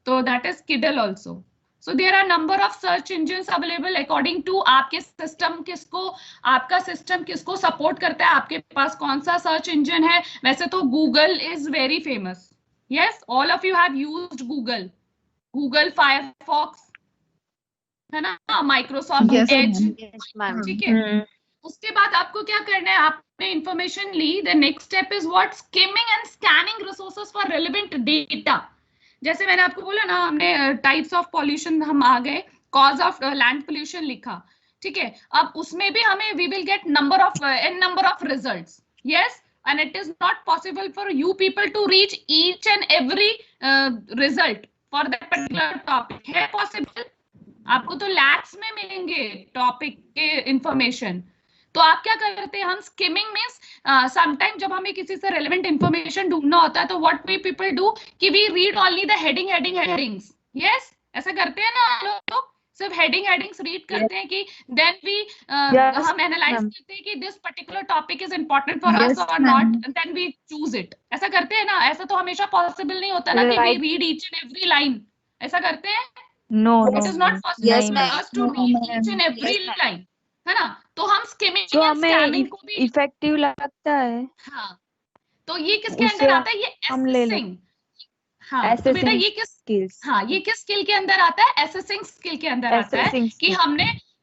Speaker 2: तो that is Kiddle also. So there are number of search engines available according to आपके सिस्टम किसको, आपका सिस्टम किसको सपोर्ट करता है, आपके पास कौन सा सर्च इंजन है. वैसे तो Google is very famous. Yes, all of you have used Google Firefox, है ना, Microsoft
Speaker 4: Yes,
Speaker 2: Edge.
Speaker 4: ma'am.
Speaker 3: Yes, ma'am.
Speaker 2: ठीक है, उसके बाद आपको क्या करना है? आपने इंफॉर्मेशन ली, the next step is what? Skimming and scanning resources for relevant data. जैसे मैंने आपको बोला ना, हमने टाइप्स ऑफ पॉल्यूशन हम आ गए, कॉज ऑफ लैंड पोल्यूशन लिखा. ठीक है, अब उसमें भी हमें we will get number of results. Yes, and it is not possible for you people to reach each and every result for that particular topic. है possible? आपको तो lakhs में मिलेंगे टॉपिक के इंफॉर्मेशन. तो आप क्या करते हैं? हम स्किमिंग मींस समटाइम जब हमें किसी से रेलेवेंट इंफॉर्मेशन ढूंढना होता है तो व्हाट वी पीपल डू कि we read only the headings. Yes, ऐसा करते हैं ना लोग, सिर्फ हेडिंग्स रीड करते हैं कि देन वी हम एनालाइज करते हैं कि this particular topic is important for us और not, then we choose it. ऐसा करते हैं ना? ऐसा तो हमेशा पॉसिबल नहीं होता ना कि we read each and every line. ऐसा करते हैं?
Speaker 4: No,
Speaker 2: it is not possible
Speaker 6: Yes,
Speaker 2: for
Speaker 6: ma'am.
Speaker 2: Us to read each and every line. है ना, तो हम स्किमिंग
Speaker 4: जो
Speaker 2: एंड
Speaker 4: हमें
Speaker 2: स्कैमिंग को भी,
Speaker 4: इफेक्टिव लगता है
Speaker 2: हाँ, तो ये किसके
Speaker 4: उसे
Speaker 2: अंदर आता है, ये
Speaker 4: हम ले
Speaker 2: एसेसिंग। हाँ, तो बेटा
Speaker 4: एसेसिंग
Speaker 2: ये किस,
Speaker 4: स्किल्स,
Speaker 2: हाँ, ये किस स्किल के अंदर आता है, एसेसिंग स्किल के अंदर आता है,
Speaker 4: एसेसिंग
Speaker 2: कि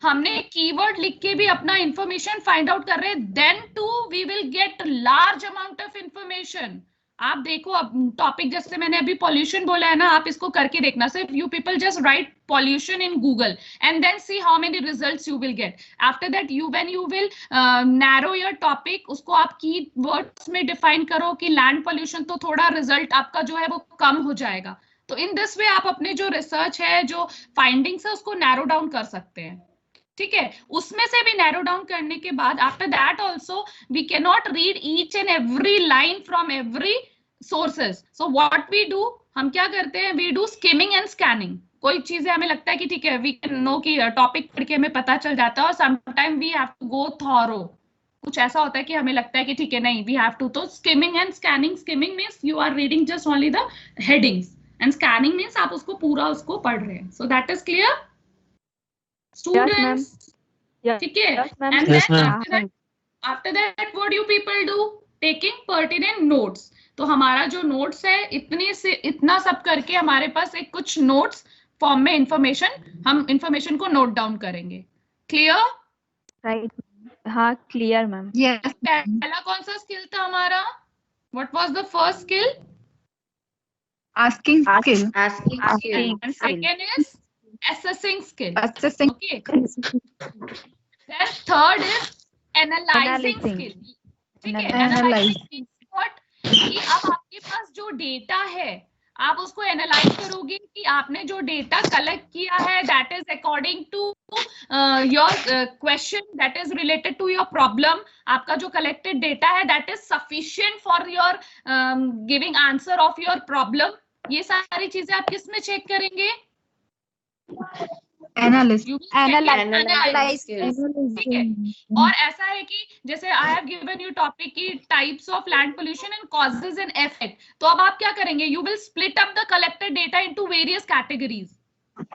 Speaker 2: हमने कीवर्ड लिख के भी अपना इंफॉर्मेशन फाइंड आउट कर रहे हैं, then too we will get large amount of information. आप देखो, अब टॉपिक जैसे मैंने अभी पॉल्यूशन बोला है ना, आप इसको करके देखना, सिर्फ you people just write pollution in Google and then see how many results you will get. After that you will narrow your topic, उसको आप की वर्ड्स में डिफाइन करो कि लैंड पॉल्यूशन, तो थोड़ा रिजल्ट आपका जो है वो कम हो जाएगा। तो इन दिस वे आप अपने जो रिसर्च है, जो फाइंडिंग्स है, उसको नैरो डाउन कर सकते हैं। ठीक है, उसमें से भी नैरो डाउन करने के बाद after that also we can not read each and every line from every sources. So what we do, हम क्या करते हैं, we do skimming and scanning. कोई चीजें हमें लगता है कि ठीक है, वी कैन नो कि टॉपिक पढ़ के हमें पता चल जाता है, और sometime we have to go thorough, कुछ ऐसा होता है कि हमें लगता है कि ठीक है, नहीं, वी हैव टू। तो skimming and scanning, skimming means you are reading just only the headings, and scanning means आप उसको पूरा उसको पढ़ रहे हैं। So that is clear students? ठीक है, and then after that what you people do, taking pertinent notes. तो हमारा जो नोट्स है, इतने से इतना सब करके हमारे पास एक कुछ नोट्स फॉर्म में इंफॉर्मेशन, हम इंफॉर्मेशन को नोट डाउन करेंगे। क्लियर?
Speaker 4: राइट? हाँ, क्लियर मैम।
Speaker 6: Yes.
Speaker 2: पहला कौन सा स्किल था हमारा, what was the first skill?
Speaker 6: Asking skill.
Speaker 3: Asking skill.
Speaker 2: And second is assessing skill.
Speaker 6: Assessing.
Speaker 2: Okay. Then third is analyzing skill. ठीक है, analyzing what, कि अब आपके पास जो डेटा है, आप उसको एनालाइज करोगे कि आपने जो डेटा कलेक्ट किया है, that is according to your question, that is related to your problem. आपका जो कलेक्टेड डेटा है, that is sufficient for your giving answer of your problem. ये सारी चीजें आप किस में चेक करेंगे?
Speaker 6: Analyst.
Speaker 3: Analyze skills.
Speaker 2: ठीक है, और ऐसा है कि जैसे I have given you topic की types of land pollution and causes and effect, तो अब आप क्या करेंगे, you will split up the collected data into various categories.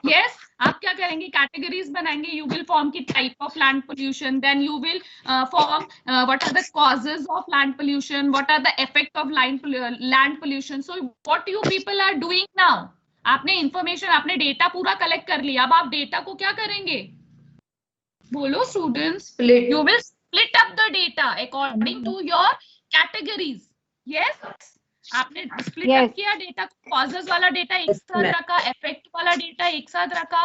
Speaker 2: Yes, आप क्या करेंगे, कैटेगरीज बनाएंगे, यू विल फॉर्म की type of land pollution, then you will form what are the causes of land pollution, what are the effect of land pollution. So what you people are doing now, आपने इंफॉर्मेशन, आपने डेटा पूरा कलेक्ट कर लिया, अब आप डेटा को क्या करेंगे, बोलो students?
Speaker 3: Split.
Speaker 2: You will split up the data according to your categories. Yes, आपने split up किया डेटा को, causes वाला डेटा एक साथ रखा, effect वाला डेटा एक साथ रखा,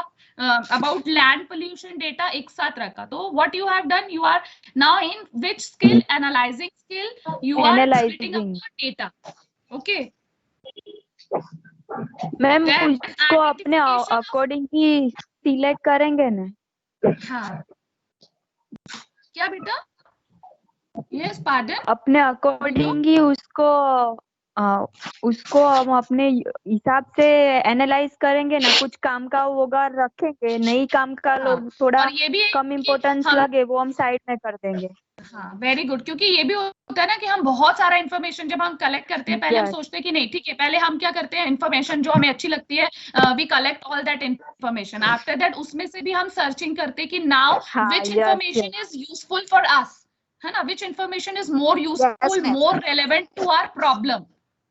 Speaker 2: about land pollution डेटा एक साथ रखा। तो what you have done, you are now in which skill, analyzing skill, you are splitting up the data. Okay.
Speaker 4: Ma'am
Speaker 2: Then
Speaker 4: उसको अपने
Speaker 2: identification of-
Speaker 4: according he select करेंगे ना?
Speaker 2: हाँ, क्या बेटा? Yes, pardon?
Speaker 4: अपने अकॉर्डिंग ही उसको हम अपने हिसाब से एनालाइज करेंगे ना, कुछ काम का होगा रखेंगे, नहीं काम का लोग थोड़ा
Speaker 2: और ये भी
Speaker 4: कम इम्पोर्टेंस लगे वो हम साइड में कर देंगे।
Speaker 2: हाँ, वेरी गुड, क्योंकि ये भी होता है ना कि हम बहुत सारा इन्फॉर्मेशन जब हम कलेक्ट करते हैं, पहले हम सोचते हैं कि नहीं ठीक है, पहले हम क्या करते हैं, इन्फॉर्मेशन जो हमें अच्छी लगती है, we collect all that information, after that उसमें से भी हम सर्चिंग करते हैं कि now which information is useful for us, है ना, which information is more useful, more relevant to our problem,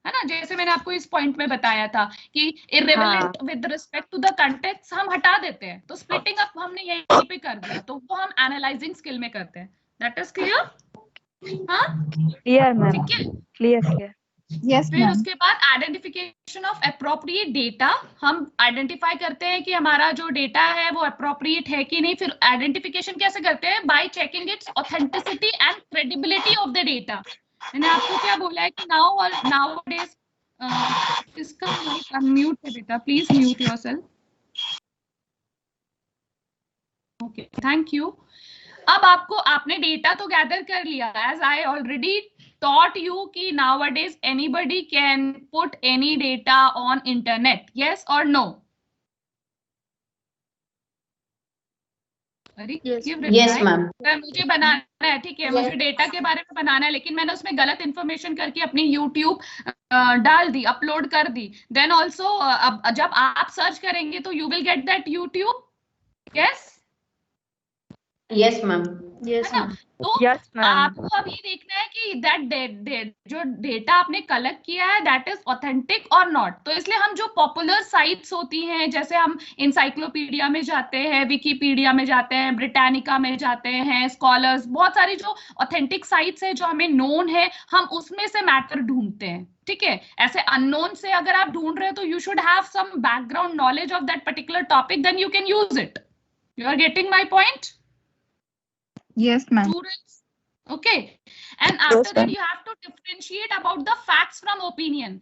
Speaker 2: है ना। जैसे मैंने आपको इस पॉइंट में बताया था कि irrelevant with respect to the context हम हटा देते हैं, तो स्प्लिटिंग अप हमने यहीं पे कर दिया, तो वो हम एनालाइजिंग स्किल में करते हैं। That is clear? हाँ,
Speaker 4: क्लियर मैम,
Speaker 2: ठीक है,
Speaker 4: क्लियर।
Speaker 6: Yes,
Speaker 2: फिर
Speaker 6: ma'am.
Speaker 2: उसके बाद आइडेंटिफिकेशन ऑफ अप्रोप्रिएट डेटा, हम आइडेंटिफाई करते हैं कि हमारा जो डेटा है वो अप्रोप्रिएट है कि नहीं। फिर आइडेंटिफिकेशन कैसे करते हैं, bye checking it's authenticity and credibility of the data. मैंने आपको क्या बोला है कि नाउअडेज इसका माइक अनम्यूट है बेटा, please mute yourself. Okay, thank you. अब आपने डेटा तो गैदर कर लिया, as I already taught you कि nowadays anybody can put any data on internet, yes or no?
Speaker 3: Yes, ma'am.
Speaker 2: मुझे बनाना है, ठीक है, मुझे डेटा के बारे में बनाना है, लेकिन मैंने उसमें गलत इन्फॉर्मेशन करके अपनी YouTube डाल दी, अपलोड कर दी, देन ऑल्सो अब जब आप सर्च करेंगे तो you will get that YouTube, yes?
Speaker 3: Yes ma'am.
Speaker 1: Yes
Speaker 2: है ना?
Speaker 1: मैम।
Speaker 2: तो
Speaker 4: यस मैम।
Speaker 2: आपको अब ये देखना है कि दैट जो डेटा आपने कलेक्ट किया है दैट इज ऑथेंटिक और नॉट। तो इसलिए हम जो पॉपुलर साइट्स होती हैं, जैसे हम इंसाइक्लोपीडिया में जाते हैं, विकीपीडिया में जाते हैं, ब्रिटानिका में जाते हैं, स्कॉलर्स, बहुत सारी जो ऑथेंटिक साइट्स है जो हमें नोन है, हम उसमें से मैटर ढूंढते हैं। ठीक है, ऐसे अननोन से अगर आप ढूंढ रहे हो तो you should have some background knowledge of that particular topic, then you can use it. You are getting my point?
Speaker 6: Yes, ma'am.
Speaker 2: Students, okay, and after that you have to differentiate about the facts from opinion,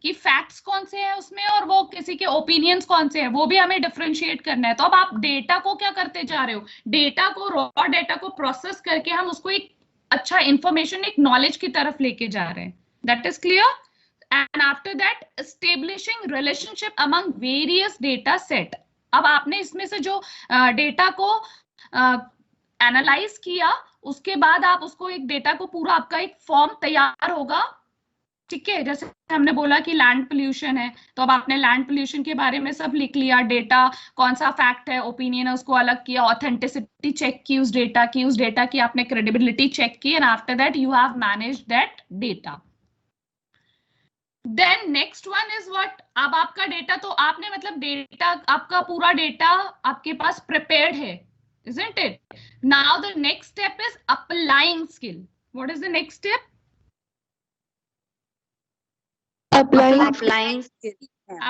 Speaker 2: कि फैक्ट्स कौन से हैं उसमें और वो किसी के ओपिनियंस कौन से हैं, वो भी हमें डिफरेंशिएट करना है। तो अब आप डेटा को क्या करते जा रहे हो, डेटा को, रॉ डेटा को प्रोसेस करके हम उसको एक अच्छा इंफॉर्मेशन, एक नॉलेज की तरफ लेके जा रहे हैं। That is clear? And after that establishing relationship among various data set. अब आपने इसमें से जो डेटा को एनालाइज किया, उसके बाद आप उसको एक डेटा को पूरा आपका एक फॉर्म तैयार होगा। ठीक है, जैसे हमने बोला कि लैंड पोल्यूशन है, तो अब आपने लैंड पोल्यूशन के बारे में सब लिख लिया, डेटा कौन सा फैक्ट है, ओपिनियन है, उसको अलग किया, ऑथेंटिसिटी चेक की उस डेटा की आपने क्रेडिबिलिटी चेक की, and after that you have managed that data. Then next one is what? अब आपका डेटा, तो आपने मतलब डेटा, आपका पूरा डेटा आपके पास प्रिपेयर्ड है, isn't it? Now the next step is applying skill. What is the next step?
Speaker 3: Applying skill.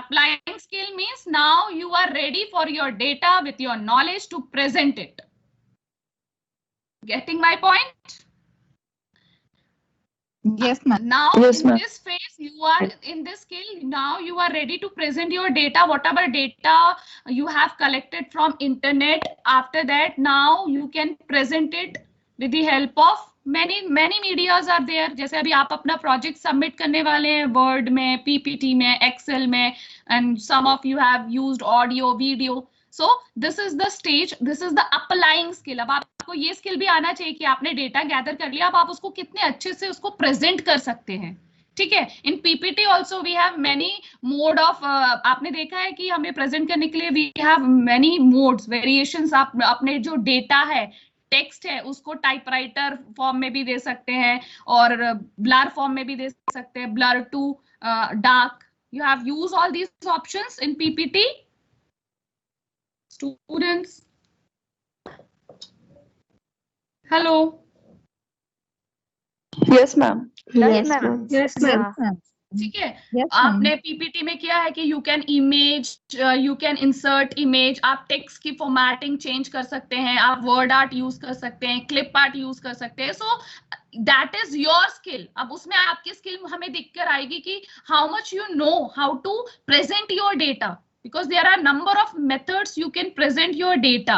Speaker 2: Applying skill means now you are ready for your data with your knowledge to present it. Getting my point?
Speaker 6: Yes, ma'am.
Speaker 2: Now
Speaker 6: Yes,
Speaker 2: in
Speaker 6: ma'am.
Speaker 2: this phase, you are in this skill, now you are ready to present your data, whatever data you have collected from internet. After that, now you can present it with the help of many medias are there. जैसे अभी आप अपना प्रोजेक्ट सबमिट करने वाले हैं वर्ड में, पीपीटी में, एक्सेल में, and some of you have used audio, video. So this is the stage, this is the applying skill. अब आपको ये स्किल भी आना चाहिए कि आपने डेटा गैदर कर लिया, अब आप उसको कितने अच्छे से उसको प्रेजेंट कर सकते हैं। ठीक है, in PPT also we have many mode of, आपने देखा है कि हमें प्रेजेंट करने के लिए we have many modes, variations. आप अपने जो डेटा है, टेक्स्ट है, उसको टाइपराइटर फॉर्म में भी दे सकते हैं और ब्लर फॉर्म में भी दे सकते हैं, blur to dark. You have use all these options in PPT. Students, hello.
Speaker 6: Yes, ma'am.
Speaker 4: Yes, ma'am.
Speaker 1: Yes, ma'am.
Speaker 2: ठीक है,
Speaker 6: Yes, ma'am.
Speaker 2: आपने पीपीटी में किया है कि you can image, you can insert image, आप टेक्स्ट की फॉर्मेटिंग चेंज कर सकते हैं, आप वर्ड आर्ट यूज कर सकते हैं, क्लिप आर्ट यूज कर सकते हैं। So that is your skill. अब उसमें आपकी स्किल हमें दिखकर आएगी कि how much you know how to present your data, because there are number of methods you can present your data.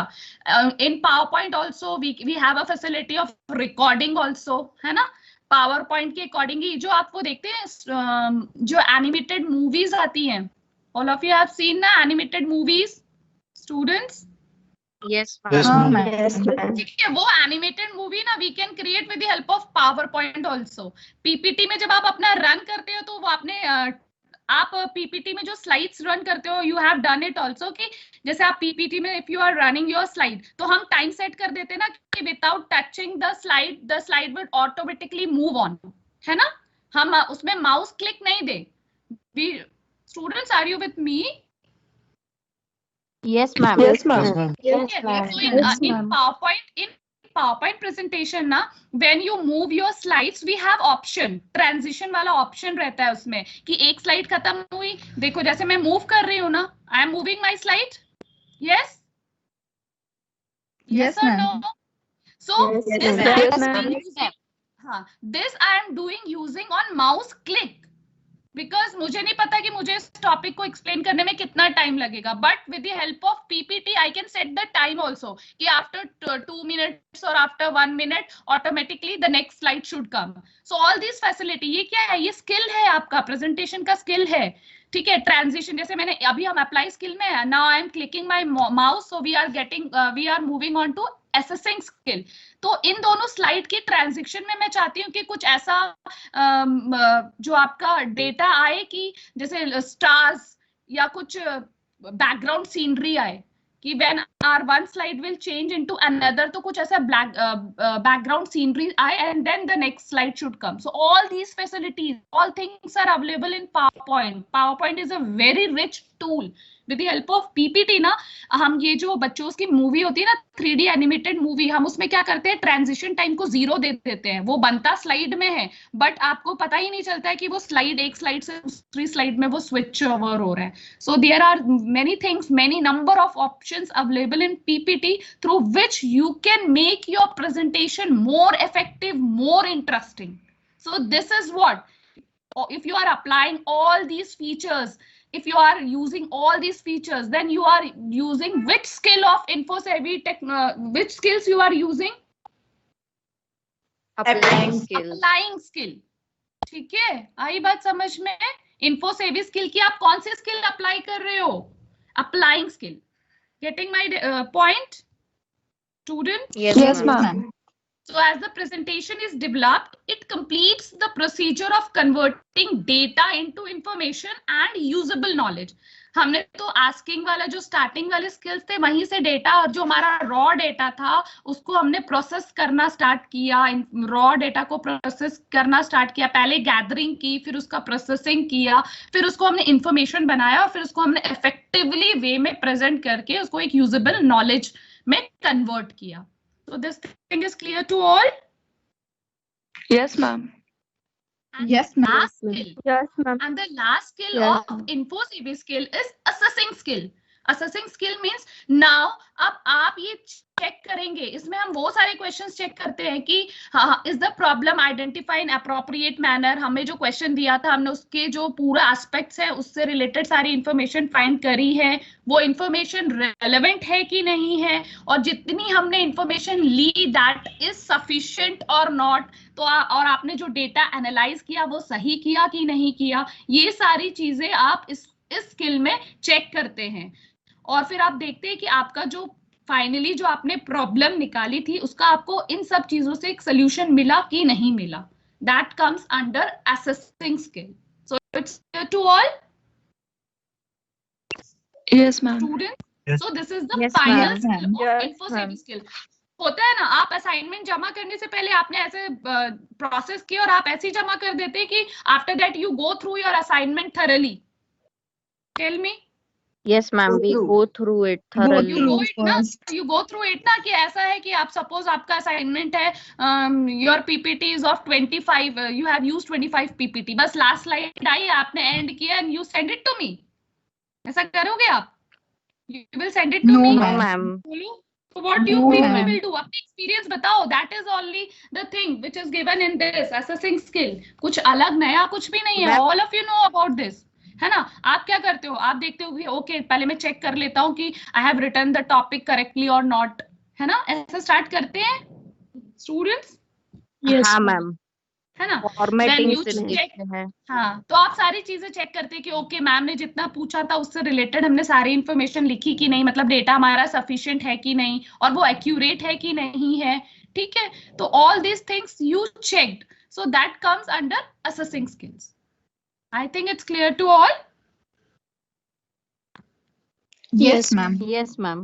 Speaker 2: In PowerPoint also we have a facility of recording also, है ना? PowerPoint के अकॉर्डिंग ही जो आप वो देखते हैं, जो एनिमेटेड मूवीज आती हैं, all of you have seen ना animated movies, students?
Speaker 3: Yes,
Speaker 6: Yes,
Speaker 3: ma'am.
Speaker 6: ma'am.
Speaker 1: Yes, ma'am.
Speaker 2: ठीक है, वो एनिमेटेड मूवी ना we can create with the help of PowerPoint also. PPT में जब आप अपना रन करते हो तो वो आपने आप पीपीटी में जो स्लाइड्स रन करते हो, you have done it also, कि जैसे आप पीपीटी में if you are running your slide, तो हम टाइम सेट कर देते हैं ना कि without touching the slide will automatically move on, है ना? हम उसमें माउस क्लिक नहीं दे। Students, are you with me?
Speaker 3: Yes, ma'am.
Speaker 6: Yes, ma'am.
Speaker 1: Yes,
Speaker 2: Okay,
Speaker 1: ma'am.
Speaker 2: so in PowerPoint presentation ना, when you move your slides, we have option, transition वाला option रहता है उसमें, कि एक स्लाइड खत्म हुई, देखो जैसे मैं मूव कर रही हूँ ना, I am moving my slide. Yes?
Speaker 6: Yes,
Speaker 2: or
Speaker 6: ma'am.
Speaker 2: no? So
Speaker 1: Yes,
Speaker 2: this
Speaker 1: ma'am.
Speaker 2: I
Speaker 1: Yes,
Speaker 2: am
Speaker 1: ma'am.
Speaker 2: using, हाँ, this I am doing using on mouse click. Because मुझे नहीं पता कि मुझे इस टॉपिक को एक्सप्लेन करने में कितना टाइम लगेगा, but with the help of PPT I can set the time also, कि आफ्टर 2 minutes और after 1 minute automatically the next slide should come. So all this facility, ये क्या है? ये स्किल है, आपका प्रेजेंटेशन का स्किल है। ठीक है, ट्रांजिशन, जैसे मैंने अभी हम अप्लाई स्किल में है, now I am clicking my mouse, so we are moving on to assessing skill. तो इन दोनों स्लाइड की ट्रांजिशन में मैं चाहती हूँ कि कुछ ऐसा जो आपका डेटा आए कि जैसे स्टार्स या कुछ बैकग्राउंड सीनरी आए, कि when our one slide will change into another, तो कुछ ऐसा black background scenery आए and then the next slide should come. So all these facilities, all things are available in PowerPoint. PowerPoint is a very rich tool. With the help of PPT ना, हम ये जो बच्चों की मूवी होती है ना 3D एनिमेटेड मूवी, हम उसमें क्या करते हैं, ट्रांजिशन टाइम को 0 दे देते हैं, वो बनता स्लाइड में है बट आपको पता ही नहीं चलता है कि वो स्लाइड एक स्लाइड से दूसरी स्लाइड में वो स्विच ओवर हो रहा है. So there are many things, many number of options available in PPT through which you can make your presentation more effective, more interesting. So this is what, if you are applying all these features, if you are using all these features, then you are using which skill of InfoSavvy which skills you are using?
Speaker 5: Applying skills.
Speaker 2: Applying skill. ठीक है, आई बात समझ में? InfoSavvy skill की आप कौन से skill apply कर रहे हो? Applying skill. Getting my point, student?
Speaker 6: Yes, ma'am.
Speaker 2: So as the presentation is developed, it completes the procedure of converting data into information and usable knowledge. हमने तो आस्किंग वाला जो स्टार्टिंग वाले स्किल्स थे वहीं से डेटा और जो हमारा रॉ डेटा था उसको हमने प्रोसेस करना स्टार्ट किया, रॉ डेटा को प्रोसेस करना स्टार्ट किया, पहले गैदरिंग की, फिर उसका प्रोसेसिंग किया, फिर उसको हमने इंफॉर्मेशन बनाया और फिर उसको हमने इफेक्टिवली वे में प्रेजेंट करके उसको एक यूजेबल नॉलेज में कन्वर्ट किया. So this thing is clear to all?
Speaker 6: Yes, ma'am.
Speaker 2: And
Speaker 6: Yes,
Speaker 2: the
Speaker 6: ma'am.
Speaker 2: last skill,
Speaker 4: Yes, ma'am.
Speaker 2: and the last skill
Speaker 6: Yes,
Speaker 2: of InfoSavvy skill is assessing skill. Assessing skill means now अब आप ये चेक करेंगे, इसमें हम वो सारे क्वेश्चंस चेक करते हैं कि is the problem identify in appropriate manner. हमें जो क्वेश्चन दिया था हमने उसके जो पूरा एस्पेक्ट्स है उससे रिलेटेड सारी इंफॉर्मेशन फाइंड करी है, वो इंफॉर्मेशन रेलेवेंट है कि नहीं है, और जितनी हमने इंफॉर्मेशन ली दैट इज सफिशिएंट और नॉट, तो और आपने जो डेटा एनालाइज किया वो सही किया कि नहीं किया, ये सारी चीजें आप इस स्किल में चेक करते हैं. और फिर आप देखते हैं कि आपका जो फाइनली जो आपने प्रॉब्लम निकाली थी उसका आपको इन सब चीजों से एक सोल्यूशन मिला कि नहीं मिला. That comes under assessing skill. So it's clear to all
Speaker 6: Yes, ma'am.
Speaker 2: Students?
Speaker 7: Yes.
Speaker 2: So this is the
Speaker 5: Yes,
Speaker 2: final
Speaker 6: ma'am.
Speaker 2: Skill of
Speaker 4: Yes,
Speaker 2: InfoSavvy
Speaker 4: ma'am.
Speaker 2: Skill. होता है ना, आप असाइनमेंट जमा करने से पहले आपने ऐसे प्रोसेस किया और आप ऐसे ही जमा कर देते कि after that you go through your assignment thoroughly. Tell me.
Speaker 3: Yes, ma'am. We go through it thoroughly.
Speaker 2: You go through it ना, कि ऐसा है कि आप सपोज आपका असाइनमेंट है, your PPT is of 25, you have used 25 PPT, बस लास्ट स्लाइड आई आपने एंड किया and you send it to me. ऐसा करोगे आप? You will send it to
Speaker 6: No,
Speaker 2: me?
Speaker 3: No,
Speaker 6: ma'am.
Speaker 3: ma'am.
Speaker 2: So what do you
Speaker 6: No,
Speaker 2: people
Speaker 6: ma'am.
Speaker 2: will do? अपनी एक्सपीरियंस बताओ. That is only the thing which is given in this assessing skill. कुछ अलग नया कुछ भी नहीं है.
Speaker 3: Ma'am.
Speaker 2: All of you know about this. है ना? आप क्या करते हो? आप देखते हो कि ओके पहले मैं चेक कर लेता हूँ कि I have written the topic correctly और नॉट, है ना? ऐसा स्टार्ट करते हैं स्टूडेंट्स.
Speaker 3: हाँ, ma'am.
Speaker 2: है ना?
Speaker 3: Formatting
Speaker 2: you
Speaker 3: से
Speaker 2: check-
Speaker 3: देखते हैं.
Speaker 2: हाँ, तो आप सारी चीजें चेक करते हैं कि ओके मैम ने जितना पूछा था उससे रिलेटेड हमने सारी इंफॉर्मेशन लिखी कि नहीं, मतलब डेटा हमारा सफिशिएंट है कि नहीं और वो एक्यूरेट है कि नहीं है. ठीक है, तो all these things you checked, so that comes under assessing skills. I think it's clear to all.
Speaker 6: Yes, ma'am.
Speaker 3: Yes, ma'am.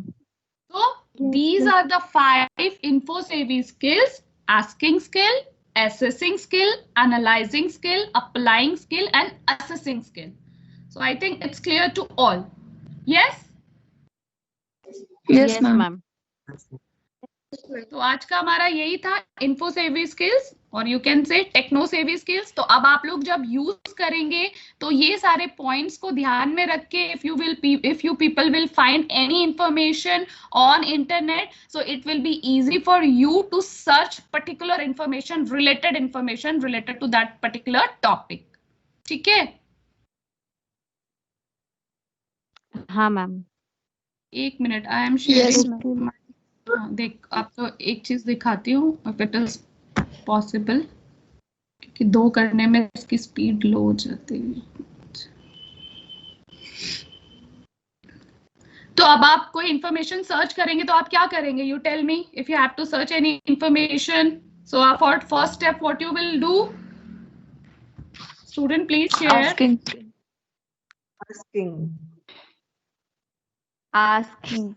Speaker 2: So these are the 5 InfoSavvy skills: asking skill, assessing skill, analyzing skill, applying skill, and assessing skill. So I think it's clear to all. Yes?
Speaker 6: Yes, ma'am.
Speaker 2: तो आज का हमारा यही था InfoSavvy skills और you can say TechnoSavvy skills. तो अब आप लोग जब यूज करेंगे तो ये सारे पॉइंट्स को ध्यान में रख के if you people will find any information on internet, so it will be easy for you to search particular information related to that particular topic. ठीक है?
Speaker 3: हाँ, ma'am.
Speaker 2: एक minute, I am
Speaker 6: Yes,
Speaker 2: sharing. हाँ, देख आपको एक चीज दिखाती हूँ if it is possible, क्योंकि 2 करने में इसकी स्पीड लो हो जाती है. तो अब आप कोई इंफॉर्मेशन सर्च करेंगे तो आप क्या करेंगे? You tell me. If you have to search any information, so for first step what you will do? Student please share.
Speaker 6: Asking.
Speaker 4: Asking.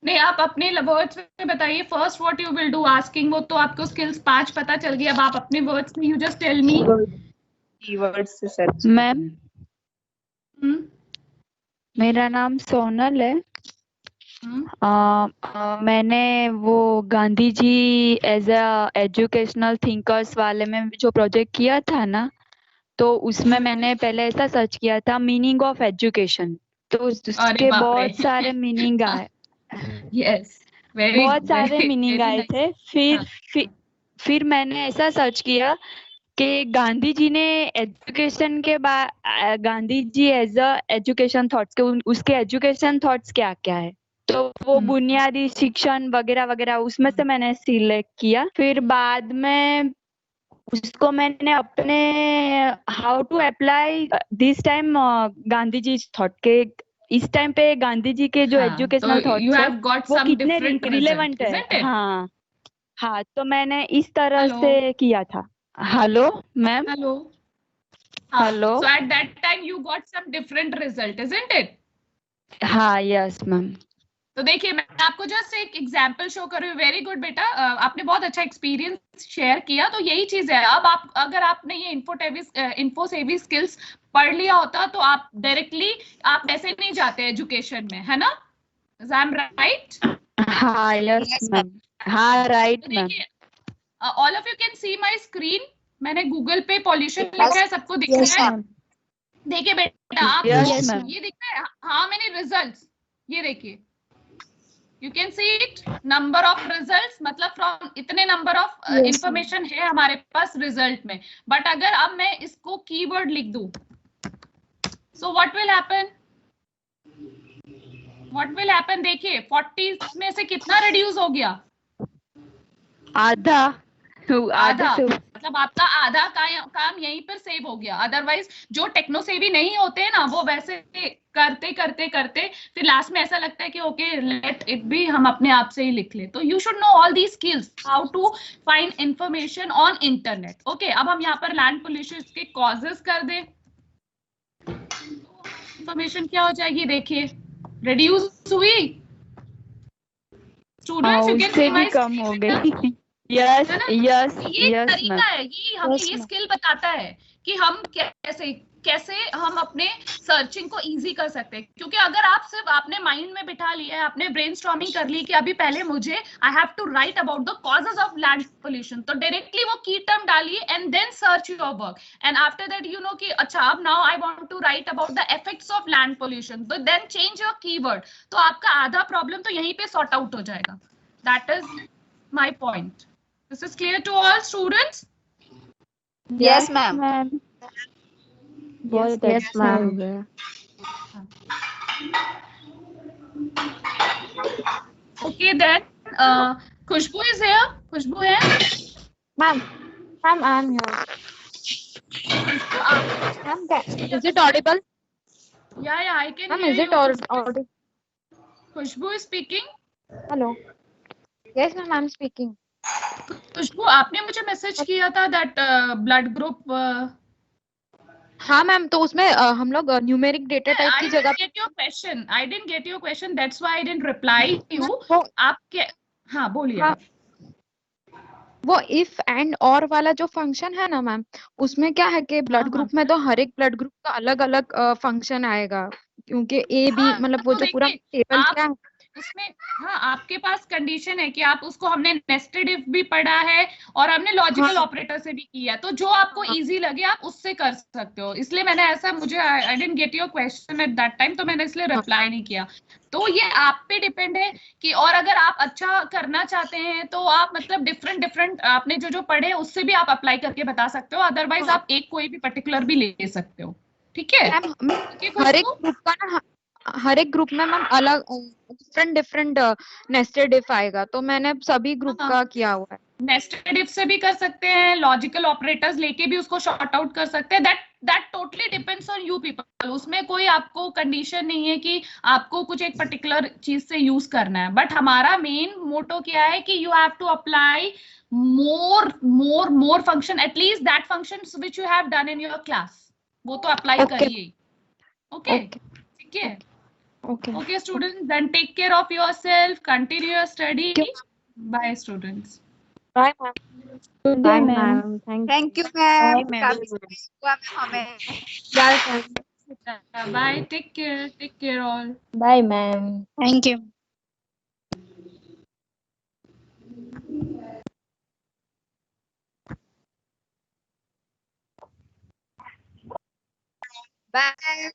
Speaker 2: नहीं, आप अपने वर्ड्स में बताइए। First what you will do asking, वो तो आपको स्किल्स 5 पता चल गई। अब आप अपने वर्ड्स में you just tell me.
Speaker 1: Keywords से सर्च।
Speaker 4: मैम मेरा नाम सोनल है। मैंने वो Gandhi ji as a educational thinkers वाले में जो प्रोजेक्ट किया था ना, तो उसमें मैंने पहले ऐसा सर्च किया था मीनिंग ऑफ एजुकेशन, तो उसके बहुत सारे मीनिंग आए।
Speaker 2: यस, वेरी
Speaker 4: बहुत सारे मीनिंग आए थे। फिर मैंने ऐसा सर्च किया कि गांधी जी ने एजुकेशन के बाद गांधी जी एज अ एजुकेशन थॉट्स के उसके एजुकेशन थॉट्स क्या क्या है, तो वो बुनियादी शिक्षण वगैरह वगैरह उसमें से मैंने सिलेक्ट किया। फिर बाद में उसको मैंने अपने how to apply this time Gandhi ji thought के, इस टाइम पे गांधी जी के जो एजुकेशनल थॉट्स है वो कितने रिलेवेंट है। हाँ हाँ, तो मैंने इस तरह से किया था। Hello ma'am. Hello.
Speaker 2: So at that time you got some different result, isn't it?
Speaker 4: हाँ यस मैम।
Speaker 2: तो देखिए, मैं आपको जस्ट एक एग्जांपल शो कर रही हूँ। वेरी गुड बेटा, आपने बहुत अच्छा एक्सपीरियंस शेयर किया। तो यही चीज है। अब आप अगर आपने ये इन्फोसेवी स्किल्स पढ़ लिया होता तो आप डायरेक्टली आप ऐसे नहीं जाते एजुकेशन में, है ना? I am right?
Speaker 4: हाँ यस मैम। हाँ right ma'am.
Speaker 2: All of you can see my screen. मैंने गूगल पे पॉल्यूशन लिखा है, सबको दिख रहा है? देखिए बेटा, आप ये दिख रहा है? हाँ, मैंने रिजल्ट्स ये देखिए, you can see it, number of results, मतलब फ्रॉम इतने नंबर ऑफ इंफॉर्मेशन है हमारे पास रिजल्ट में। बट अगर अब मैं इसको कीवर्ड लिख दूं, सो व्हाट विल हैपन? देखिए 40 में से कितना रिड्यूस हो गया?
Speaker 4: आधा।
Speaker 2: मतलब आपका आधा काम यहीं पर सेव हो गया। अदरवाइज जो टेक्नो सेवी नहीं होते हैं ना, वो वैसे करते करते करते फिर लास्ट में ऐसा लगता है कि ओके लेट इट बी, हम अपने आप से ही लिख ले। तो you should know all the skills, how to find information on internet. Okay, अब हम यहाँ पर लैंड पोल्यूशन के कॉजेस कर दें। इंफॉर्मेशन क्या हो जाएगी? देखिए रिड्यूस हुई। Students you can see my
Speaker 4: कम हो गई। यस यस
Speaker 2: ये तरीका है, ये हमें ये स्किल बताता है कि हम कैसे हम अपने सर्चिंग को इजी कर सकते हैं। क्योंकि अगर आप सिर्फ आपने माइंड में बिठा लिया है, आपने ब्रेनस्टॉर्मिंग कर ली कि अभी पहले मुझे I have to write about the causes of land pollution, तो डायरेक्टली वो की टर्म डालिए and then search your work, and after that you know कि अच्छा अब now I want to write about the effects of land pollution, तो देन चेंज योर कीवर्ड। तो आपका आधा प्रॉब्लम तो यहीं पे सॉर्ट आउट हो जाएगा। That is my point. This is clear to all students?
Speaker 1: Yes ma'am.
Speaker 4: Yes ma'am.
Speaker 2: Okay then, Khushbu is here. Khushbu है?
Speaker 7: Ma'am, I'm here. Ma'am, is it audible?
Speaker 2: Yeah, I can
Speaker 7: Ma'am,
Speaker 2: hear
Speaker 7: is
Speaker 2: you.
Speaker 7: it audible?
Speaker 2: Khushbu is speaking.
Speaker 7: Hello. Yes ma'am, I'm speaking.
Speaker 2: खुशबू, आपने मुझे मैसेज किया था दैट ब्लड ग्रुप।
Speaker 7: हाँ मैम, तो उसमें हम लोग न्यूमेरिक डेटा टाइप की जगह
Speaker 2: I didn't get your question. That's why I didn't reply you. आप क्या? हाँ बोलिए।
Speaker 7: हाँ, वो इफ एंड और वाला जो फंक्शन है ना मैम, उसमें क्या है कि ब्लड ग्रुप में तो हर एक ब्लड ग्रुप का अलग अलग फंक्शन आएगा, क्योंकि ए बी मतलब वो जो पूरा टेबल क्या है
Speaker 2: उसमें। हाँ, आपके पास कंडीशन है कि आप उसको, हमने नेस्टेड इफ भी पढ़ा है और हमने लॉजिकल ऑपरेटर से भी किया, तो जो आपको इजी लगे आप उससे कर सकते हो। इसलिए मैंने ऐसा, मुझे I didn't get your question at that time, तो मैंने इसलिए रिप्लाई नहीं किया। तो ये आप पे डिपेंड है कि, और अगर आप अच्छा करना चाहते हैं तो आप मतलब डिफरेंट आपने जो पढ़े उससे भी आप अप्लाई करके बता सकते हो। अदरवाइज आप एक कोई भी पर्टिकुलर भी ले सकते हो। ठीक है?
Speaker 7: हर एक ग्रुप में मैम अलग डिफरेंट नेस्टेड इफ आएगा, तो मैंने सभी ग्रुप का किया हुआ है।
Speaker 2: नेस्टेड इफ से भी कर सकते हैं, लॉजिकल ऑपरेटर्स लेके भी उसको शॉर्ट आउट कर सकते हैं। That totally depends on you people. उसमें कोई आपको कंडीशन नहीं है कि आपको कुछ एक पर्टिकुलर चीज से यूज करना है। बट हमारा मेन मोटो क्या है कि you have to apply more function, at least that functions which you have done in your class, वो तो अप्लाई करिए। ओके, ठीक है? Okay, students, then take care of yourself, continue your study. Bye, students.
Speaker 5: Bye, ma'am.
Speaker 3: Good day, ma'am.
Speaker 8: Thank you, ma'am.
Speaker 3: Bye,
Speaker 8: काफी समय हुआ मैम हमें.
Speaker 2: Bye. Take care. Take care all.
Speaker 3: Bye, ma'am.
Speaker 8: Thank you. Bye.